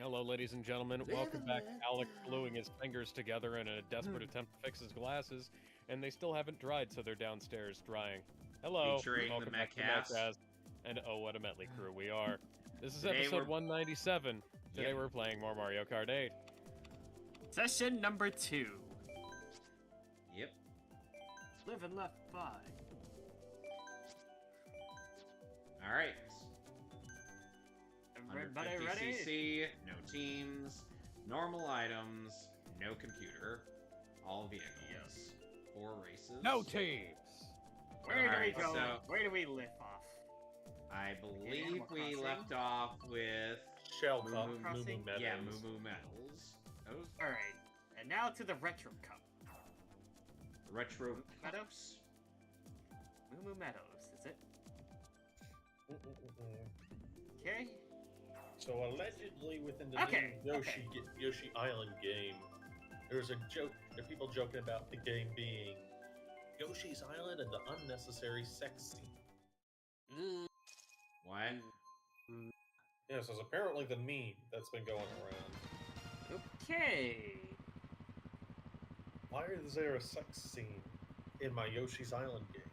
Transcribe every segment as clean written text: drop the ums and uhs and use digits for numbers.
Hello, ladies and gentlemen. Welcome back. Alex gluing his fingers together in a desperate attempt to fix his glasses, and they still haven't dried, so they're downstairs drying. Hello. Featuring Welcome the back to Mehcast. Mehcast. And oh, what a Metley crew we are. This is Today episode we're- 197. Today we're playing more Mario Kart 8. Session number 2. Yep. Live and Left 5. Alright. Everybody 150 ready? cc, no teams, normal items, no computer, all vehicles, 4 races. No teams! Where do we Alright, go? so- Where do we lift off? I believe Animal we Crossing? left off with Shell Moo Cup, Moo Moo Moo Crossing? Meadows. yeah, Moo Moo Medals. Those Alright, and now to the Retro Cup. retro Meadows? cups. Moo Moo Meadows, is it? Mm-mm-mm. Okay. So allegedly within the Okay, new Yoshi Island game, there's a joke. There are people joking about the game being Yoshi's Island and the unnecessary sex scene. What? Yes, it's apparently the meme that's been going around. Okay. Why is there a sex scene in my Yoshi's Island game?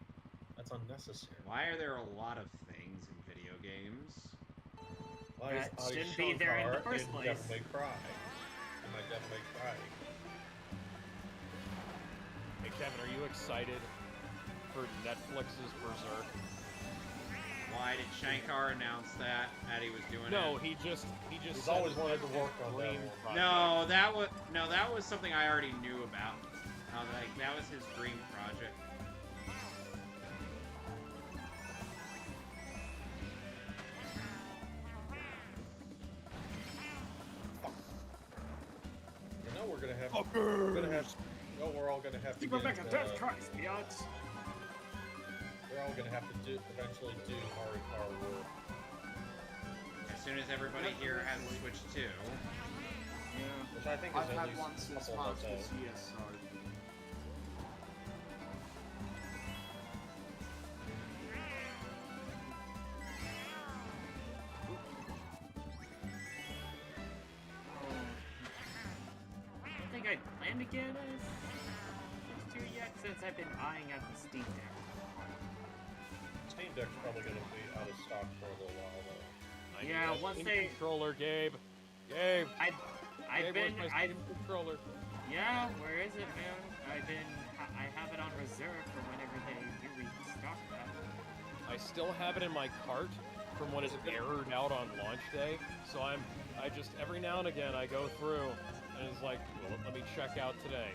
That's unnecessary. Why are there a lot of things in video games? Why That Adi shouldn't be there in the Shankar first in place. Devil May Cry? In my Devil May Cry. Hey, Kevin, are you excited for Netflix's Berserk? Why did Shankar announce that he was doing No, it? he just He's said always that wanted was to work his on dream that one. project. No, that was something I already knew about. That was his dream project. You know we're gonna have. Fuckers! We're gonna have. No, we're all gonna have to. Keep Get, back on Death Christ, biatch. we're all gonna have to eventually do Mario Kart World. As soon as everybody here has a Switch 2. Yeah, Which I think is I've at had least one since couple March of this days. year, so... I don't think I plan to get a Switch 2 yet, since I've been eyeing out the Steam Deck. Steam Deck's probably gonna be out of stock for a little while though. I need Yeah, that once Steam they- controller, Gabe. Gabe. I've Gabe, been, where's my Steam controller. yeah, where is it, man? I have it on reserve for whenever they do restock that. I still have it in my cart from when it aired out on launch day. So I just every now and again I go through and it's like, well, let me check out today.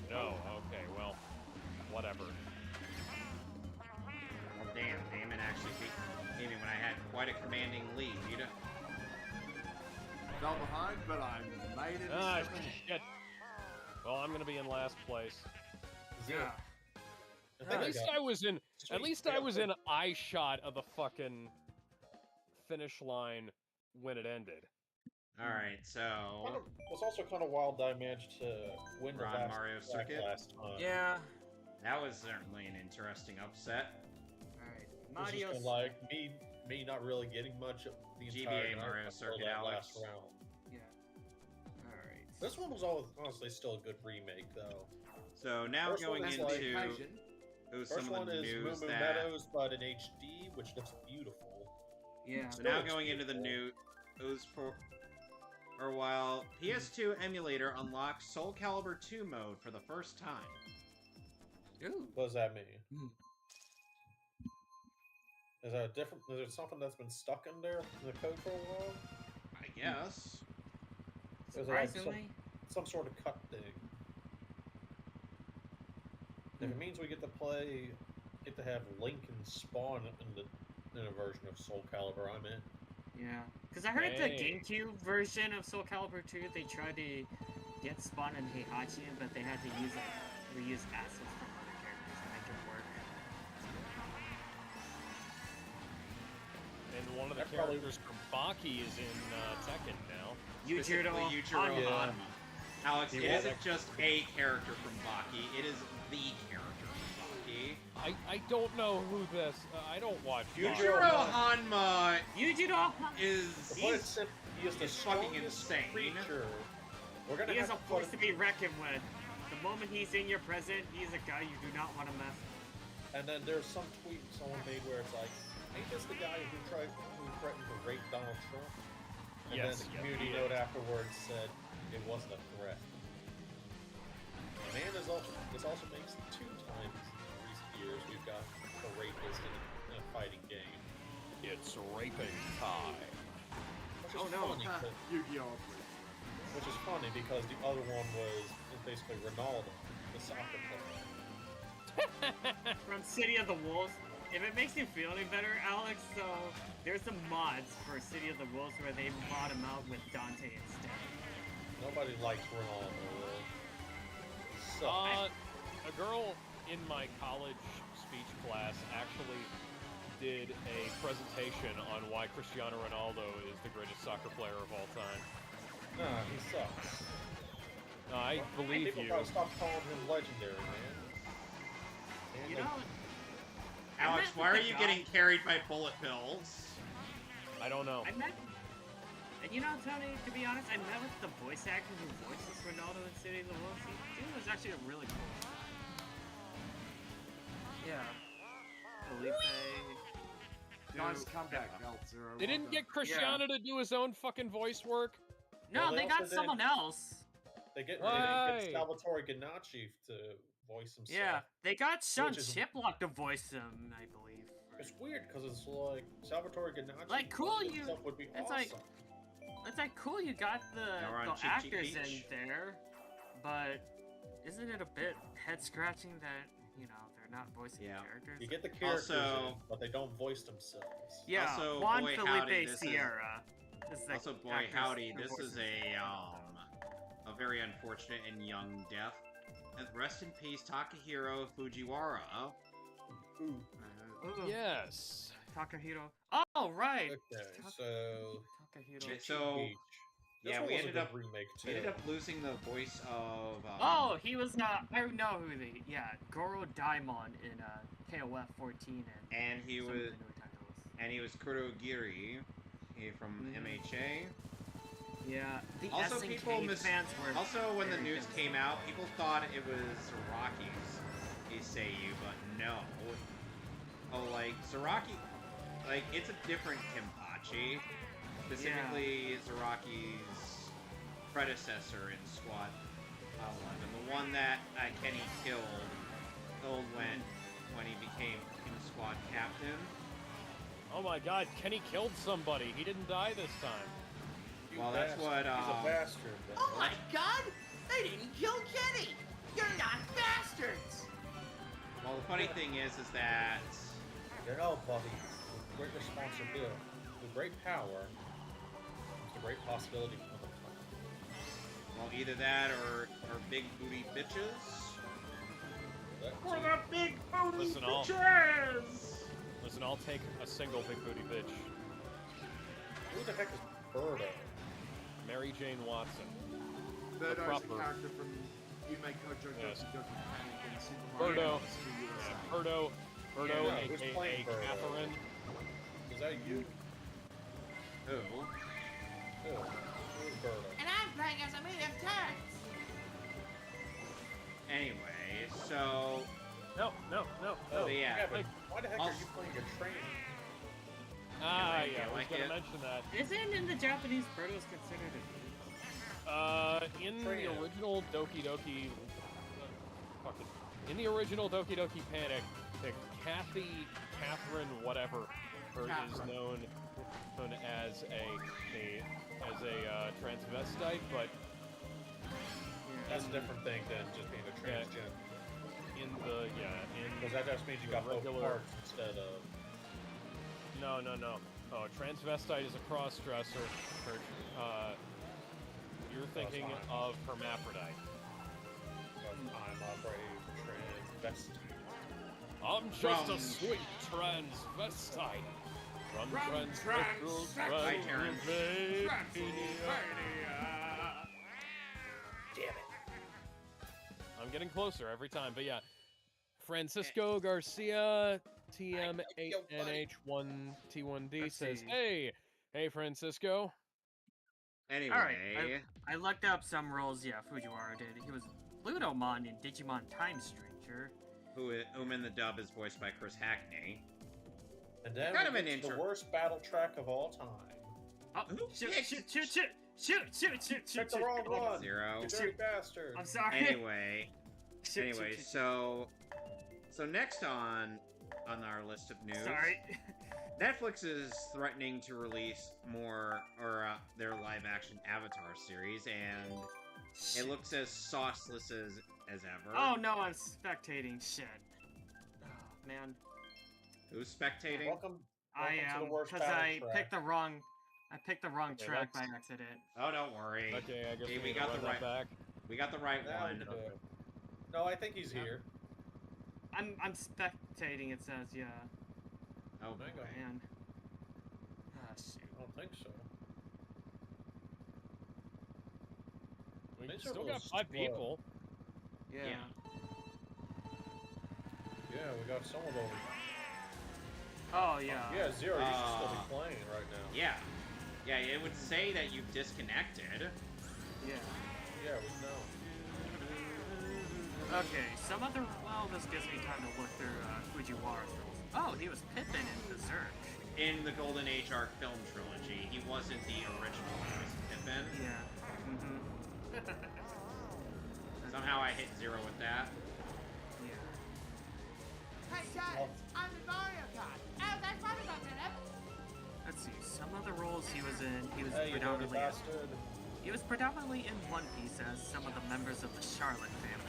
No, okay, well, whatever. Well, damn, Damon actually beat me when I had quite a commanding lead. Fell behind, but I made it. Ah, shit. Well, I'm gonna be in last place. Yeah. I think At I least got I was in. At Sweet. least I was in eye shot of the fucking finish line when it ended. Alright, so... It was also kind of wild that I managed to win the Ron last Mario track circuit? last time. Yeah. That was certainly an interesting upset. Alright. It's just Mario. been like me not really getting much of the entire GBA night Mario until Circuit, that Alex. last round. Yeah. Alright. This one was honestly still a good remake though. So now First one going is into like- some First of one the is Moo news Moo that... Meadows, but in HD, which looks beautiful. Yeah. So now looks going into the beautiful. news for a while, PS2 emulator unlocks Soul Calibur 2 mode for the first time. Ooh. What does that mean? Is that a different? Is there something that's been stuck in there in the code for a while? I guess. Or is it like Surprisingly. some sort of cut thing? If it means we get to have Link and Spawn in a version of Soul Calibur, I'm in. Yeah. Because I heard the Hey. GameCube version of Soul Calibur 2, they tried to get Spawn and Heihachi, but they had to reuse assets from other characters to make it work. And one of the That probably- characters from Baki is in Tekken now. Yujiro Specifically Yujiro Hanma. Hanma. Alex, Yeah, it that- isn't just a character from Baki, it is the character from Baki. I don't know who this. I don't watch. Baki. Yujiro Yujiro Hanma Yujiro Hanma. is... To put it He is the It's fucking strongest insane. creature. We're gonna He is have a to put force to be reckoned with. The moment he's in your presence, he's a guy you do not want to mess with. And then there's some tweet someone made where it's like, ain't this the guy who threatened to rape Donald Trump? And then Yes, the yes, community he note is. afterwards said it wasn't a threat. And this also makes 2 times in recent years we've got a rapist in a fighting game. It's raping time. Which is Oh, no. funny, Yu-Gi-Oh! which is funny because the other one was basically Ronaldo, the soccer player. From City of the Wolves. If it makes you feel any better, Alex, so there's some mods for City of the Wolves where they mod him out with Dante instead. Nobody likes Ronaldo. So, A girl in my college speech class actually did a presentation on why Cristiano Ronaldo is the greatest soccer player of all time. nah, he sucks. No, I believe People you. gotta stop calling him legendary, man. You know, Alex, why are you getting carried by bullet bills? I don't know. I met, and you know, Tony, to be honest, I met with the voice actor who voices Ronaldo in City of the Wolves. He was actually a really cool. Yeah. Felipe. Nice comeback, Belt-Zero. They didn't get Cristiano to do his own fucking voice work? No, Well, they they got also did- someone else. They get Why? Salvatore Ganacci to voice himself. Yeah, they got Sean Which is- Chiplock to voice him, I believe. It's weird because it's like Salvatore Ganacci. Like, cool, voicing you- himself would be it's awesome. like- It's like cool you got the we're on Cheek, Cheek, actors in Beach. there, but isn't it a bit head scratching that they're not voicing Yeah. the characters? You get the characters, Also- in, but they don't voice themselves. Yeah, Also, Juan boy, Felipe howdy, this is- Sierra. Is the Also, boy, actress howdy, who this voices is a very unfortunate and young death. And rest in peace, Takahiro Fujiwara. Ooh. Ooh, Yes. Takahiro. Oh, right. Okay, Tak- so Takahiro. So, Beach. This yeah, one we was a ended good up remake We too. ended up losing the voice of. Oh, he was not. I know who they. Yeah, Goro Daimon in KOF 14 and he some of was the newer titles. and he was Kurogiri, from Mhm. MHA. Yeah, the Also, SNK people fans were. Also, when the very news pissed. came out, people thought it was Zaraki's Iseiyu, but no. Oh, like Zaraki, like it's a different Kenpachi. Specifically, Zaraki's predecessor in Squad 11, the one that Kenny killed when he became Squad Captain. Oh my god, Kenny killed somebody. He didn't die this time. You Well, that's bastard. what, He's a bastard. Then. Oh my god! They didn't kill Kenny! You're not bastards! Well, the funny thing is that You know, buddy, with great responsibility, with great power, comes the great possibility for the well, either that or big booty bitches. That big booty Listen, I'll- bitches! Listen, I'll take a single big booty bitch. Who the heck is Birdo? Mary Jane Watson. Birdo's a proper- character from Yume Kojo Yes. Doki Doki Panic in Super Mario Birdo. Kart USA. Birdo, Yeah, who's aka playing Birdo? Catherine. Is that you? Who? Who? Who is Birdo? And I'm playing as Amelia Terrence! Anyway, so No. Oh, yeah. but why the heck are Also- you playing a train? Ah, like yeah, it, I was like gonna it. mention that. Isn't in the Japanese Birdo's considered a In Train. the original Doki Doki, in the original Doki Doki Panic, the Catherine, whatever, her is Catherine. known as a transvestite, but That's a different thing than just being a Yeah. transgender. in Because that just means you the got both regular- parts instead of. no. Oh, transvestite is a cross-dresser. You're thinking fine. of hermaphrodite. I'm a brave transvestite. I'm just From- a sweet transvestite. From Transvestite. Hi, Terrence. Damn it. I'm getting closer every time, but yeah. Francisco Garcia, TM8NH1T1D Let's says, see. Hey, Francisco. Anyway, Alright, I looked up some roles, yeah, Fujiwara did. He was Plutomon in Digimon Time Stranger. whom in the dub is voiced by Chris Hackney. And then Kind of we an get to the intro. worst battle track of all time. Oh, Who shoot, picked- shoot, shoot, shoot, shoot, shoot, shoot, Pick shoot, the wrong shoot. one. Zero. You dirty bastard. I'm sorry. Anyway, Shoot, shoot, shoot. so next on our list of news, Sorry. Netflix is threatening to release more their live-action Avatar series, and it looks as sauceless as ever. Oh no, I'm spectating shit. Oh man, Who's spectating? Welcome I to am the worst because battle I track. picked the wrong. I picked the wrong Okay, track by let's- accident. Oh, don't worry. Okay, I guess Hey, we we need got to the run that right- back. We got the right Now we one. can do it. No, I think he's here. I'm spectating. It says yeah. Oh, There you go. Man. Ah shoot. I don't think so. We These are still got little 5 slow. people. Yeah. Yeah, we got someone over. Oh yeah. Yeah, Zero, you should still be playing right now. yeah. Yeah, it would say that you've disconnected. Yeah. Yeah, we know. Okay, some other. Well, this gives me time to look through Fujiwara's roles. Oh, he was Pippin in Berserk. In the Golden Age arc film trilogy, he wasn't the original voice of Pippin. Yeah. Mm-hmm. Somehow I hit zero with that. Yeah. Hey guys, I'm in Mario Kart. Oh, that's funny about that. Let's see. Some other roles he was in. He was Hey, you dirty predominantly. bastard. He was predominantly in One Piece as some of the members of the Charlotte family.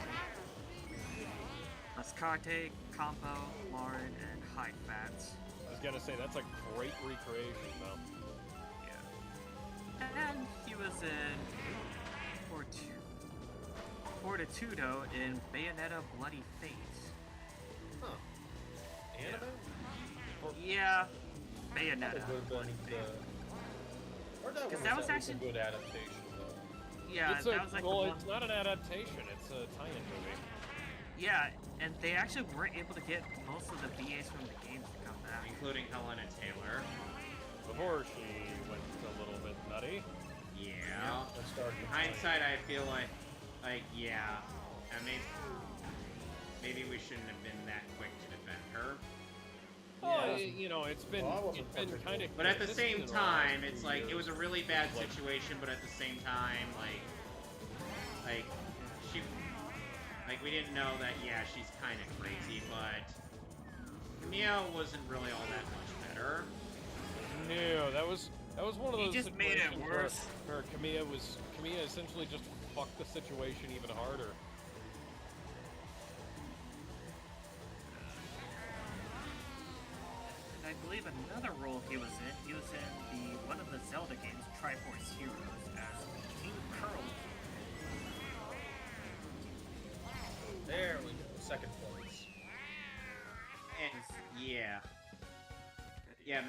Mascate, Campo, Lauren, and High Fats. I was gonna say, that's a great recreation, though. Yeah. And he was in Fortitudo in Bayonetta Bloody Fate. Huh. Anime? Yeah, That Bayonetta would have Bloody been Fate. or that Because was that was at least actually- a good adaptation, though. Yeah, It's that was like well, the it's one. not an adaptation, it's a tie-in movie. Yeah, and they actually weren't able to get most of the BAs from the games to come back. Including Helena Taylor. Before she went a little bit nutty. Yeah. Let's start In with hindsight, I feel like yeah. I mean, maybe we shouldn't have been that quick to defend her. Oh, Yeah. you know, it's been Well, I wasn't perfect. kind of. But at the same time, it's like it was a really bad situation. But at the same time, like she, like we didn't know that. Yeah, she's kind of crazy, but Mia wasn't really all that much better. No, that was one of He those. just made it situations worse. Where Camilla essentially just fucked the situation even harder. And I believe another role he was in one of the Zelda games, Triforce Heroes, as King Curl. There we go. Second place. And yeah,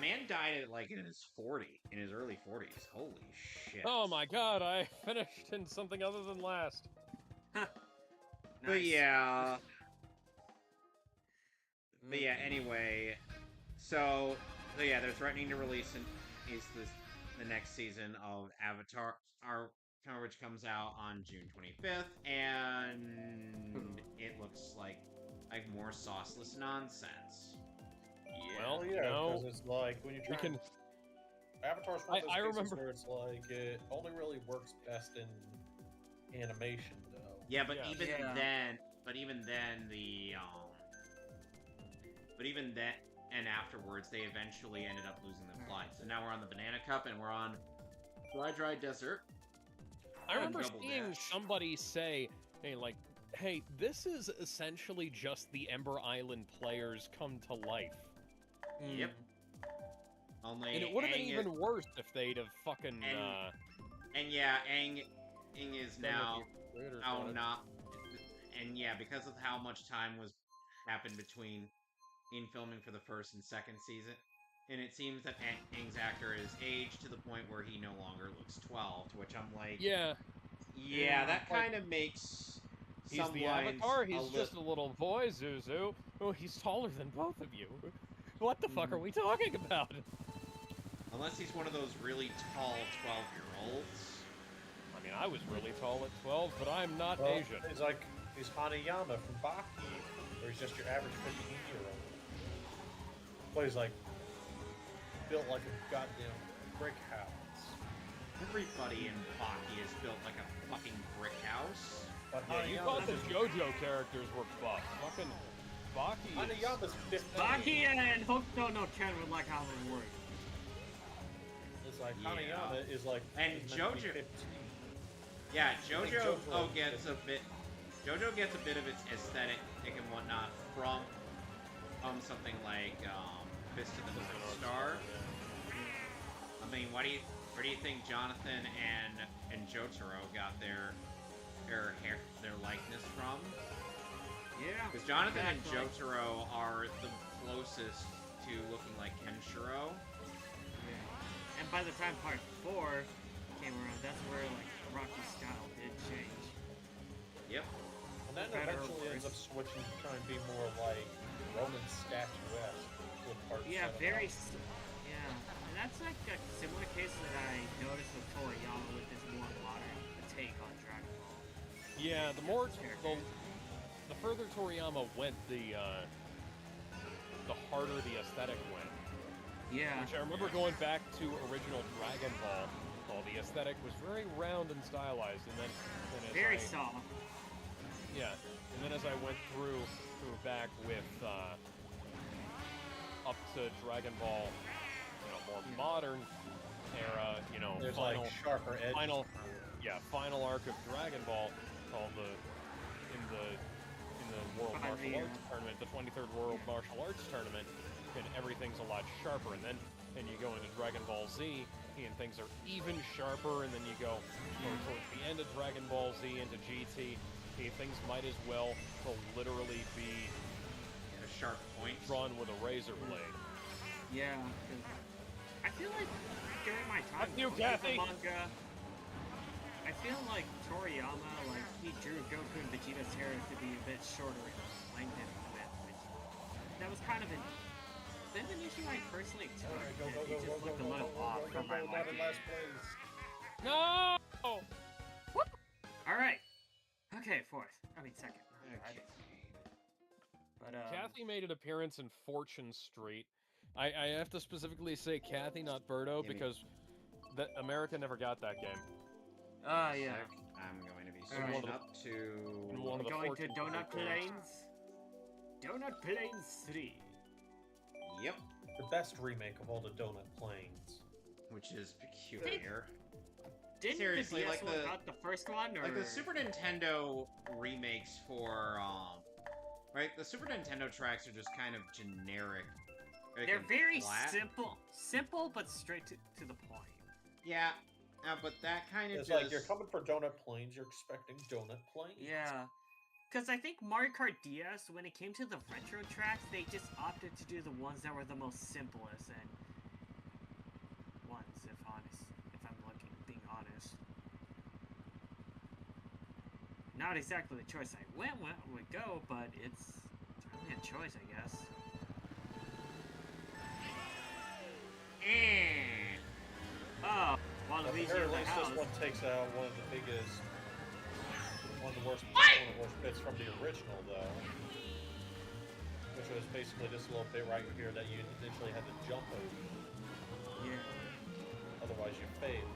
man died at like in his early 40s. Holy shit. Oh my god, I finished in something other than last. But yeah. But yeah, anyway, so yeah, they're threatening to release the next season of Avatar, which comes out on June 25th, and it looks like more sauceless nonsense. Well, yeah, no, because it's like when you try. we can. Avatar's one of those I cases remember- where it's like it only really works best in animation, though. Yeah, but Yeah. even Yeah. then, and afterwards, they eventually ended up losing the plot. So now we're on the Banana Cup, and we're on Dry Desert. I remember Double seeing Dash. somebody say, hey, this is essentially just the Ember Island players come to life. Yep. Only And it would have been Aang even worse if they'd have fucking, and yeah, Aang is done now what the creators Oh, wanted. not. And yeah, because of how much time happened between in filming for the first and second season, and it seems that Aang's actor is aged to the point where he no longer looks 12. To which I'm like, Yeah, yeah, that like, kind of makes he's some the lines Avatar, he's a just a little boy, Zuzu. Oh, he's taller than both of you. What the fuck are we talking about? unless he's one of those really tall 12-year-olds. I was really tall at 12, but I'm not Well, Asian. he's Hanayama from Baki, or he's just your average 15-year-old. But he's like built like a goddamn brick house. Everybody in Baki is built like a fucking brick house. But Yeah, you thought the JoJo characters were buff. Fucking Baki is... Hanayama's 15. Baki and Hokuto no Ken would like how it works. It's like Yeah. Hanayama is like And is meant to be JoJo- 15. Yeah, think JoJo Jotaro gets a bit. JoJo gets a bit of its aesthetic and whatnot from something like Fist of the North Star. I mean, where do you think Jonathan and Jotaro got their likeness from? Yeah. Because Jonathan and exactly. Jotaro are the closest to looking like Kenshiro. Yeah. And by the time part 4 came around, that's where like Rocky's style did change. Yep. And then Better or eventually ends up worse. switching to try and be more like Roman statuesque with part Yeah, 7 very. out. Yeah, and that's like a similar case that I noticed with Toriyama with his more modern take on Dragon Ball. Yeah, the further Toriyama went, the harder the aesthetic went. Yeah. Which I remember going back to original Dragon Ball. Well, the aesthetic was very round and stylized, and then as Very I, soft. Yeah, and then as I went through back with up to Dragon Ball, more modern era, There's final like sharper edges. final arc of Dragon Ball called in the World Martial Arts Tournament, the 23rd World Martial Arts Tournament, and everything's a lot sharper. And then you go into Dragon Ball Z, and things are even sharper. And then you go towards the end of Dragon Ball Z into GT, and things might as well literally be A sharp point. drawn with a razor blade. Yeah. 'Cause I feel like during my time Fuck you, looking at the Kathy. manga, I feel like Toriyama, like, he drew Goku and Vegeta's hair to be a bit shorter and lengthened with, which that was kind of an issue I personally took. Alright, go, that go, he go, just go, go, looked a go, little go, off go, from go, my go, not in liking. last place. No! Alright. Okay, fourth. I mean second. Not third. But Kathy made an appearance in Fortune Street. I have to specifically say Kathy, not Birdo, Gimme. because America never got that game. yeah. Sec. I'm going to be Alright. switching up to. One of the Going to Fortune Donut Street games. Plains. Donut Plains 3. Yep. The best remake of all the Donut Plains. Which is peculiar. Didn't Seriously, the DS like one the- got the first one, or Like the Super Nintendo remakes for right? The Super Nintendo tracks are just kind of generic. Like, they're and very flat. simple but straight to the point. Yeah, but that kind of It's just like you're coming for Donut Plains, you're expecting Donut Plains. Yeah, because I think Mario Kart DS, when it came to the retro tracks, they just opted to do the ones that were the most simplest and ones, if I'm being honest. Not exactly the choice I would go, but it's certainly a choice, I guess. Oh, Waluigi At in the least house. this one takes out one of the worst bits from the original, though. Which was basically this little bit right here that you initially had to jump over. Yeah. Otherwise you fail.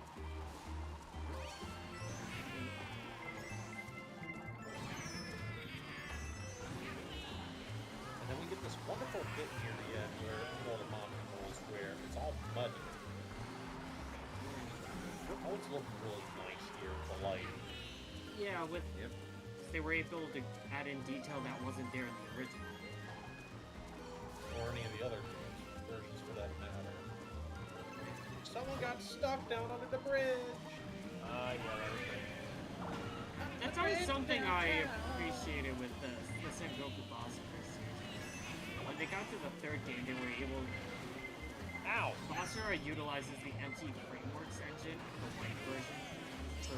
And then we get this wonderful bit near the end where all the monsters where it's all muddy. Oh, it's looking really nice here with the light. Yeah, with Yep. they were able to add in detail that wasn't there in the original. Or any of the other versions for that matter. Someone got stuck down under the bridge! Yeah, that was great. That's always something I appreciated with the Sengoku boss series. When they got to the third game, they were able. Ow! Basara utilizes the MT Frameworks engine, the white version. So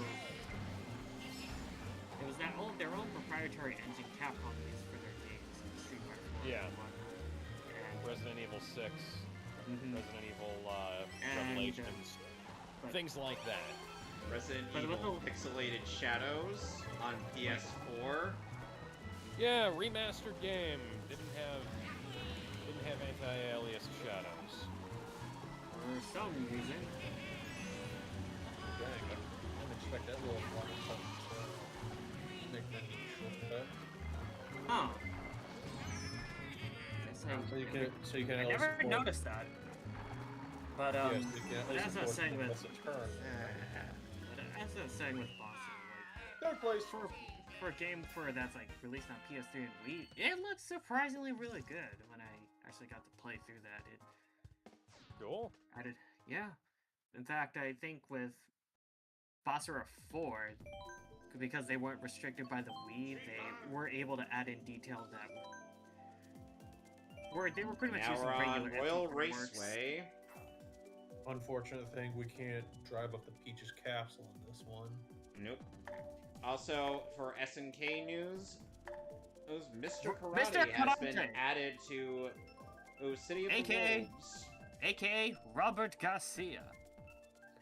it was their own proprietary engine Capcom used for their games, Street Fighter 4 Yeah. and whatnot. And Resident Evil 6, Mhm. Resident Evil And, Revelations, but- things like that. Resident But what Evil the- Pixelated Shadows on PS4. Yeah, remastered game. Didn't have anti-alias shadows. For some reason. Dang, I didn't expect that little one to make that neat shortcut. Huh. So you can I at least never afford- noticed that. But Yes, you can at but least as I was afford saying to with, miss a turn. but as I was saying with Boston, Third place. like for a game that's like released on PS3 and Wii, it looks surprisingly really good. When I actually got to play through that, Cool. yeah. In fact, I think with Bossera 4, because they weren't restricted by the Wii, they were able to add in details that they were pretty much Now using we're on regular Royal FT frameworks. Raceway. Unfortunate thing, we can't drive up the Peach's Castle in this one. Nope. Also, for SNK news, Mr. Mr. Karate has been Karate. added to City of the AKA Wolves. AKA Robert Garcia.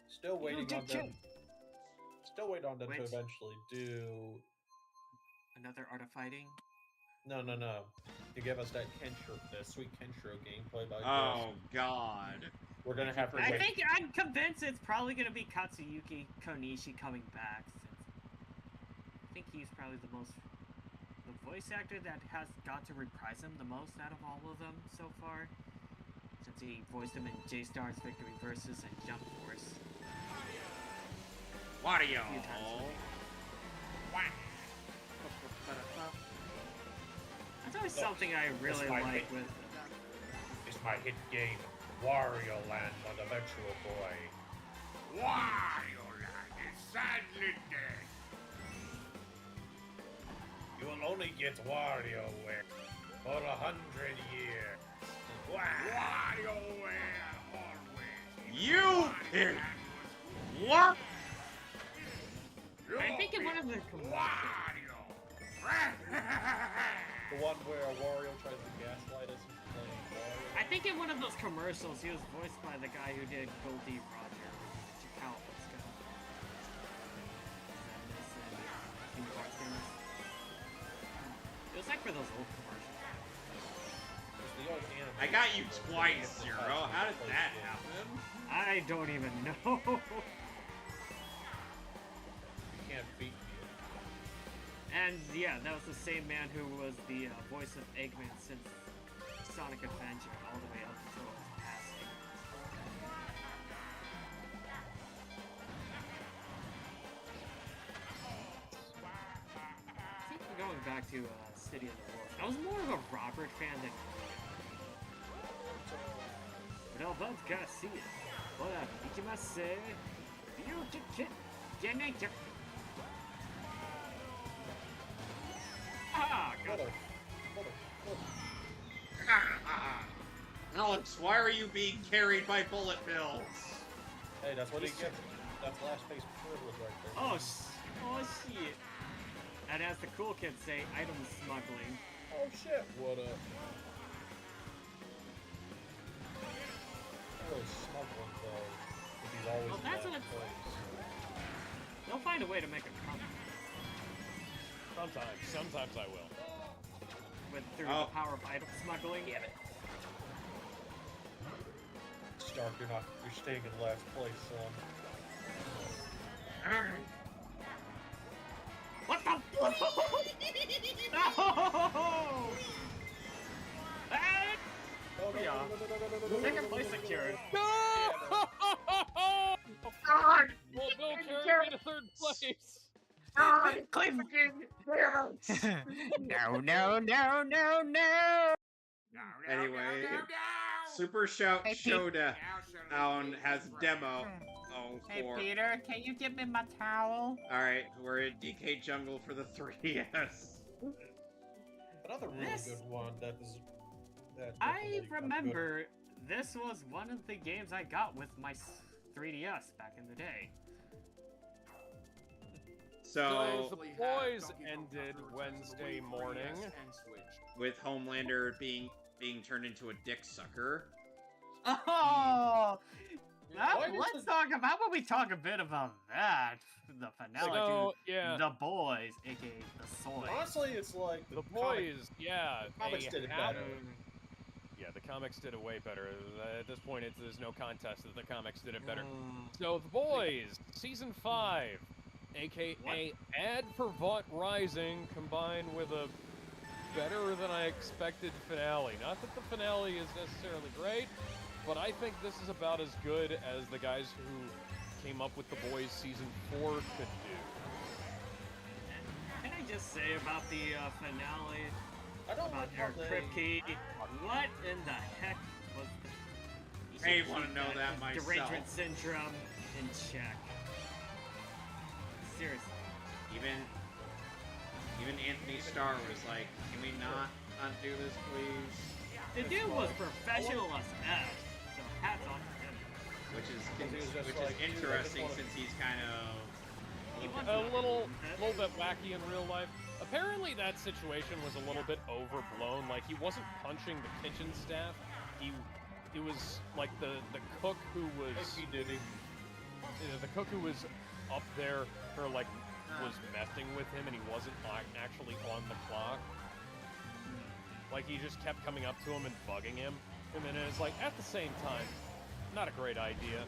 Still waiting on them. Still waiting on them Wait. to eventually do. Another Art of Fighting. No. To give us that sweet Kenshiro gameplay by Oh God. We're gonna have to I wait. think I'm convinced it's probably gonna be Katsuyuki Konishi coming back, since I think he's probably the voice actor that has got to reprise him the most out of all of them so far, since he voiced him in J-Star's Victory Versus and Jump Force. Wario. A few times. That's always something I really my like hit. with. It's my hit game, Wario Land on the Virtual Boy. Wario Land is sadly dead. You will only get WarioWare for 100 years. WarioWare always. You pig! What? I think in one of the Wario. The one where Wario tries to gaslight us into playing Wario. I think in one of those commercials, he was voiced by the guy who did Goldie Roger, Chikao. It was like for those old commercials. It's the old anime. I got you twice, Zero. How did that happen? I don't even know. You can't beat me. And yeah, that was the same man who was the voice of Eggman since Sonic Adventure, all the way up until his passing. I think we're going back to City of the Wolves. I was more of a Robert fan than Robert Garcia. Hola, ikimasu. Beautiful. Generator. Ah, got it. Alex, why are you being carried by bullet bills? Hey, that's what he gets. That's last face privilege right there. Oh, oh shit. And as the cool kids say, item smuggling. Oh shit, what up? Really smuggling though, if he's always Well, in that's that what it's- place. They'll find a way to make a comeback Sometimes I will. through Oh. the power of item smuggling. Damn it. Stark, you're staying in last place, son. What the? No! Ah! Oh, no, Yeah. no, no, no, no, no, no, Second no, place no, no, no, secured. No! God! Well, Bill carried me to third place. God! No, no, no, no, no! Anyway, Super Showdown has demo. Oh, Hey for. Peter, can you give me my towel? Alright, we're in DK Jungle for the 3DS. Another really This- good one that is. That I definitely got remember this was one of the games I got with my 3DS back in the day. So, The boys ended Wednesday morning. with Homelander being turned into a dick sucker. Oh! Why does Let's the- talk about. How about we talk a bit about that? The finale So, to yeah. The Boys, aka The Soy. Honestly, it's like The comic- boys, yeah. comics they did it have- better. Yeah, the comics did it way better. At this point, there's no contest that the comics did it better. Mm. So, The Boys, Season 5, aka What? Ad for Vought Rising, combined with a better than I expected finale. Not that the finale is necessarily great, but I think this is about as good as the guys who came up with The Boys Season 4 could do. Can I just say about the finale? I don't About like how Eric they... Kripke. What in the heck was the... I wanna know that myself. Derangement syndrome in check. Seriously. Even Anthony Starr was like, "Can we not undo this, please?" The dude was professional as F, so hats off to him. Which He was just is like, "Dude, I just interesting wanna-" since he's kind of He wants A to- little bit wacky in real life. Apparently that situation was a little bit overblown. Like, he wasn't punching the kitchen staff. It was like the cook who was He did it. the cook who was up there or like was messing with him, and he wasn't actually on the clock. Like, he just kept coming up to him and bugging him. And then it's like, at the same time, not a great idea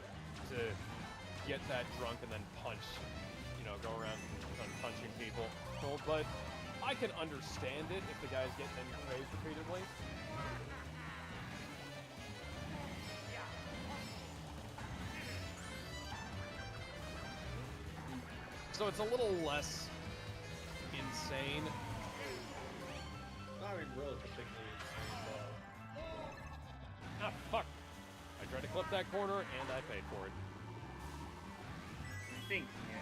to get that drunk and then punch, go around punching people. Well, but I can understand it if the guy's getting praised repeatedly. So it's a little less insane. Not even really particularly insane, though. Ah, fuck. I tried to clip that corner, and I paid for it. I think, yeah.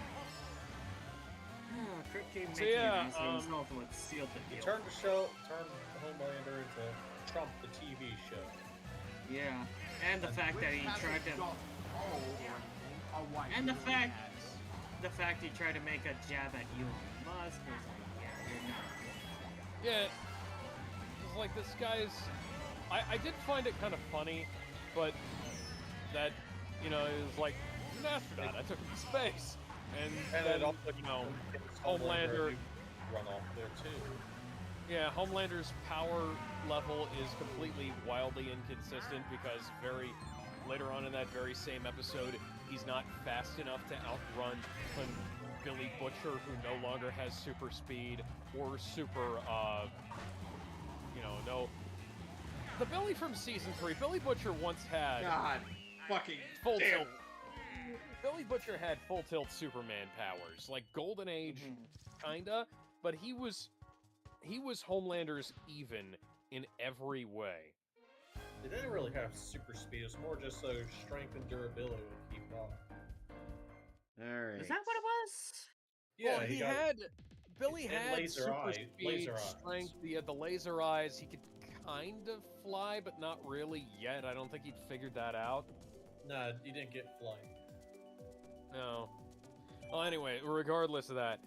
Kripke So, making yeah, an ass of himself what sealed the He deal. turned Homelander into Trump, the TV show. Yeah, and the fact that he tried to... And the fact he tried to make a jab at Elon Musk was like, yeah, you're not. Yeah, it's like this guy's... I did find it kind of funny, but that, it was like, he's an astronaut, I took him to space. And And then, it also, Homelander... run off there too. Yeah, Homelander's power level is completely wildly inconsistent because later on in that very same episode, he's not fast enough to outrun Billy Butcher, who no longer has super speed or super, no. The Billy from Season 3, Billy Butcher once had God, fucking full damn. tilt. Billy Butcher had full tilt Superman powers, like Golden Age, kinda, but he was Homelander's even in every way. They didn't really have super speed. It's more just so strength and durability would keep up. Alright. Is that what it was? Yeah, well, Billy and had laser super eye- speed, laser eyes. strength, he had the laser eyes, he could kind of fly, but not really yet. I don't think he'd figured that out. Nah, you didn't get flight. No. Well, anyway, regardless of that,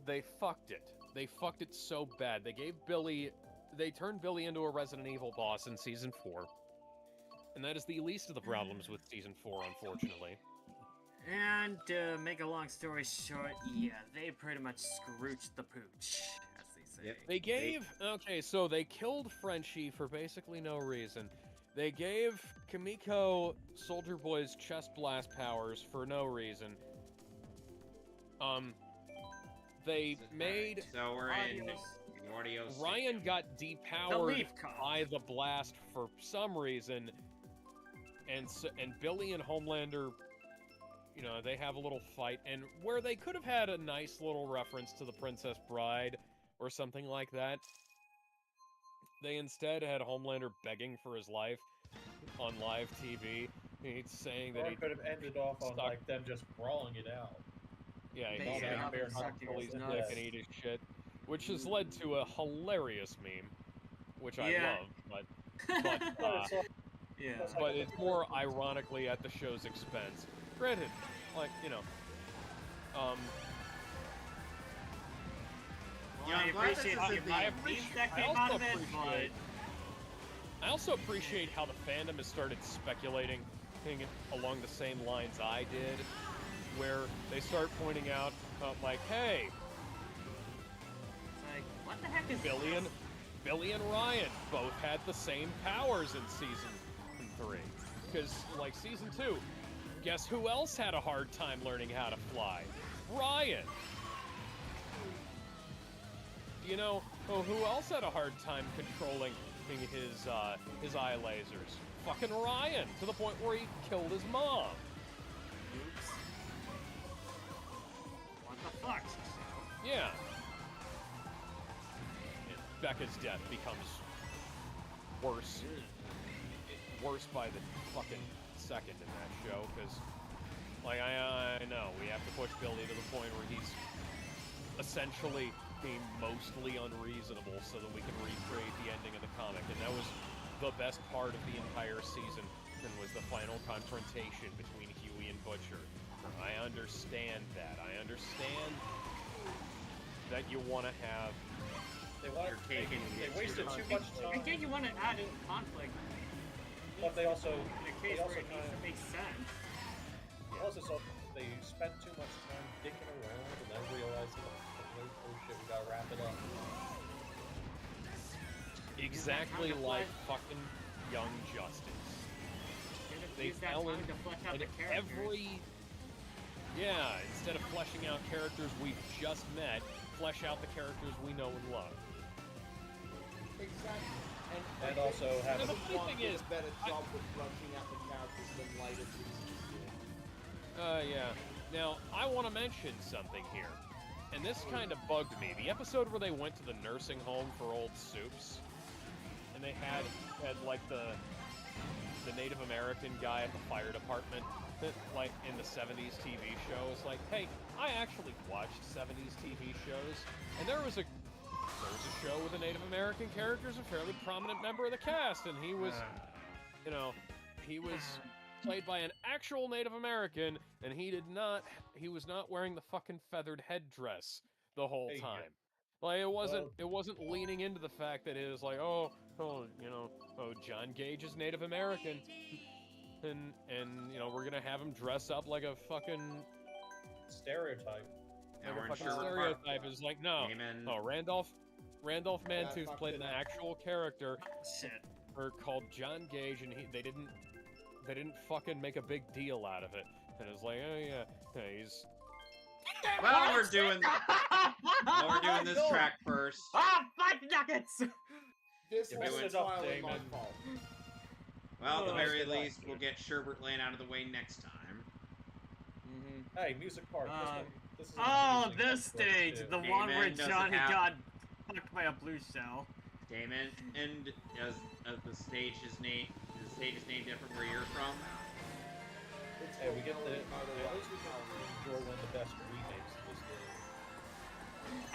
they fucked it. They fucked it so bad. They turned Billy into a Resident Evil boss in Season 4. And that is the least of the problems with Season 4, unfortunately. And to make a long story short, yeah, they pretty much scrooched the pooch, as they say. Yep. They gave... Okay, so they killed Frenchie for basically no reason. They gave Kimiko Soldier Boy's chest blast powers for no reason. They made... So we're in Adios. Audio. Ryan got The depowered leaf cop. by the blast for some reason, and Billy and Homelander, they have a little fight, and where they could have had a nice little reference to the Princess Bride or something like that, they instead had Homelander begging for his life on live TV. He's saying that Or he it could have ended off on stuck- like them just brawling it out. yeah, he Basically, said how bear they hug sucked till he's his dick nuts. and eat his shit, which has led to a hilarious meme, which I Yeah. love, but Yeah. but it's more ironically at the show's expense. Granted, Well, Yeah, I I'm glad this appreciate isn't the the- amount of memes that I came also out of it, but appreciate- I also appreciate how the fandom has started speculating along the same lines I did, where they start pointing out, like, hey, It's like, what the heck is Billy and Ryan both had the same powers in Season 3. Because, like, Season 2, guess who else had a hard time learning how to fly? Ryan! You know, who else had a hard time controlling his eye lasers? Fucking Ryan, to the point where he killed his mom. Oops. What the fuck? Yeah. And Becca's death becomes worse. Worse by the fucking second in that show, because, like, I know, we have to push Billy to the point where he's essentially being mostly unreasonable so that we can recreate the ending of the comic, and that was the best part of the entire season, and was the final confrontation between Huey and Butcher. I understand that. I understand that you want to have... They wasted too much I time, think you want to add in conflict. but they also In a case where it kind of makes sense. plus it's also, they spent too much time dicking around and then realized, oh shit, we gotta wrap it up. Exactly like fucking Young Justice. They Use that fell time in to flesh out the characters. instead of fleshing out characters we've just met, flesh out the characters we know and love. Exactly. And also have And the Season funny one thing did is, a better job with fleshing out the characters than later seasons did. yeah. Now, I want to mention something here. And this kind of bugged me. The episode where they went to the nursing home for old soups, and they had like the Native American guy at the fire department that, like, in the 70s TV show, is like, hey, I actually watched 70s TV shows, and there was a show with a Native American character as a fairly prominent member of the cast, and he was, he was played by an actual Native American, and he was not wearing the fucking feathered headdress the whole Hey, time. Like, it wasn't leaning into the fact that it was like, John Gage is Native American, and we're gonna have him dress up like a fucking stereotype. Now we're in fucking Sherwood stereotype. Park. Is like, no, Amen. Randolph Mantooth fucked played it an up. actual character Shit. called John Gage, and they didn't fucking make a big deal out of it. And it's like, oh yeah, he's Well, we're doing this track first. Ah, fuck nuggets! This You was messed it up, entirely my Damon. fault. Well, at the Oh, very I like least, we'll get Sherbert Lane out of the way next time. Hey, music part. This is an Oh, amusing this episode, stage, too. the one where Amen doesn't Johnny have- got fucked by a blue shell. Damon, and as the stage is named different where you're from. It's Hey, we get the. entirely my At least we fault. can enjoy one of the best remakes of this game.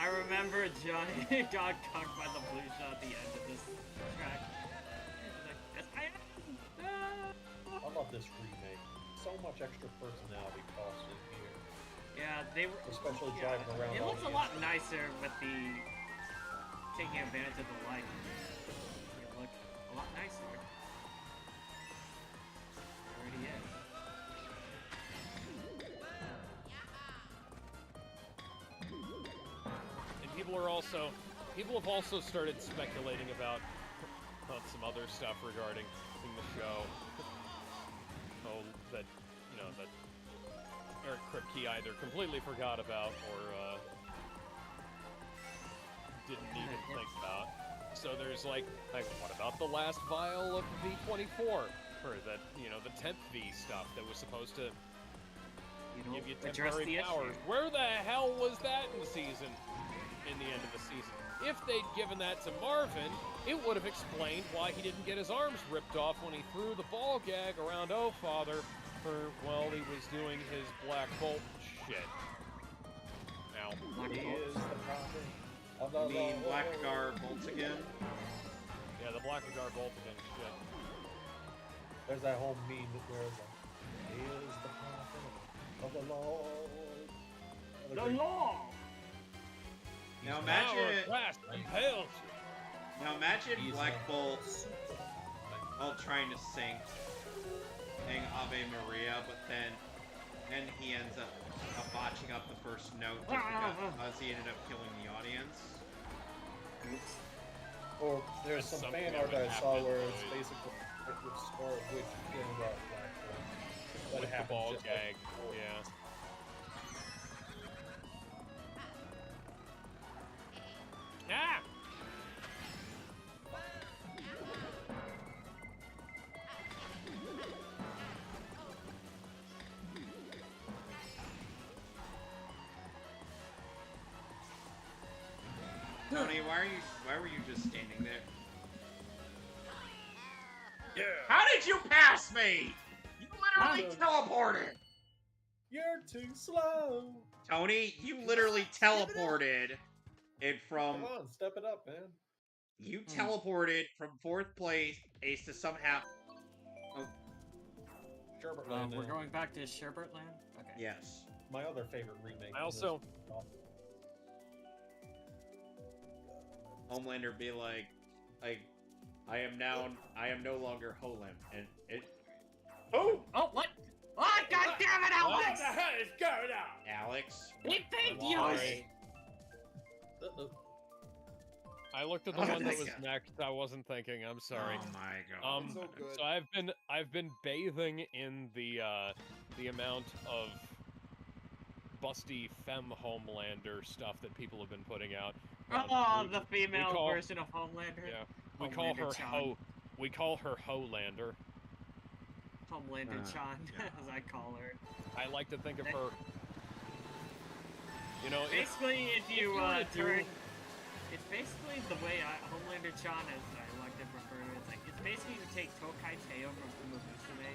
I remember Johnny got cucked by the blue shell at the end of this track. He's like, yes, I am! Ah. I love this remake. So much extra personality tossed in here. Yeah, they were. Especially Yeah, driving around it all looks the a lot nicer with the taking advantage of the light. It look a lot nicer. It already is. and people have also started speculating about some other stuff regarding the show. That Eric Kripke either completely forgot about or didn't even think about. So there's like what about the last vial of V24? Or that, the 10th V stuff that was supposed to give you address temporary the powers. issue. Where the hell was that in the season? In the end of the season. If they'd given that to Marvin, it would have explained why he didn't get his arms ripped off when he threw the ball gag around Father while he was doing his Black Bolt shit. Now, He is the prophet of the You mean Lord. Blackgar bolts again? yeah, the Blackgar Bolt again shit. There's that whole meme where it's like, he is the prophet of the Lord. The law! Now Power imagine, Blast impales you. now imagine He's Black a Bolt. while trying to sing Ave Maria, but then he ends up botching up the first note just because he ended up killing the audience. Oops. Or there's some Something fan that art would I saw happen, where it's boys. basically like the score of which killed that platform. But With it the happens ball just gag, like before. yeah. Ah! Tony, why were you just standing there? Yeah. How did you pass me? You literally Wow. teleported! You're too slow. Tony, you literally teleported it from... Come on, step it up, man. You teleported from 4th place to somehow... Oh, Sherbert Land. We're going back to Sherbert Land? Okay. yes. My other favorite remake. I from also- this. Homelander be like, I am no longer Holem, and it... Oh, what? Oh, God damn it, Alex! hell is going on? Alex... Big thank you! Why? Uh-oh. I looked at the Oh, one that this was guy. next. I wasn't thinking. I'm sorry. Oh my god. It's so good. So I've been bathing in the amount of busty femme Homelander stuff that people have been putting out. Oh, the female call- version of Homelander. Yeah, we call her Homelander-chan. Ho. We call her Holander. Homelander Chan, God. as I call her. I like to think of her. You know, if, Basically, if you you were to do- turn, it's basically the way Homelander Chan, as I like to refer to it, it's basically to take Tokai Teo from Kuma Musume,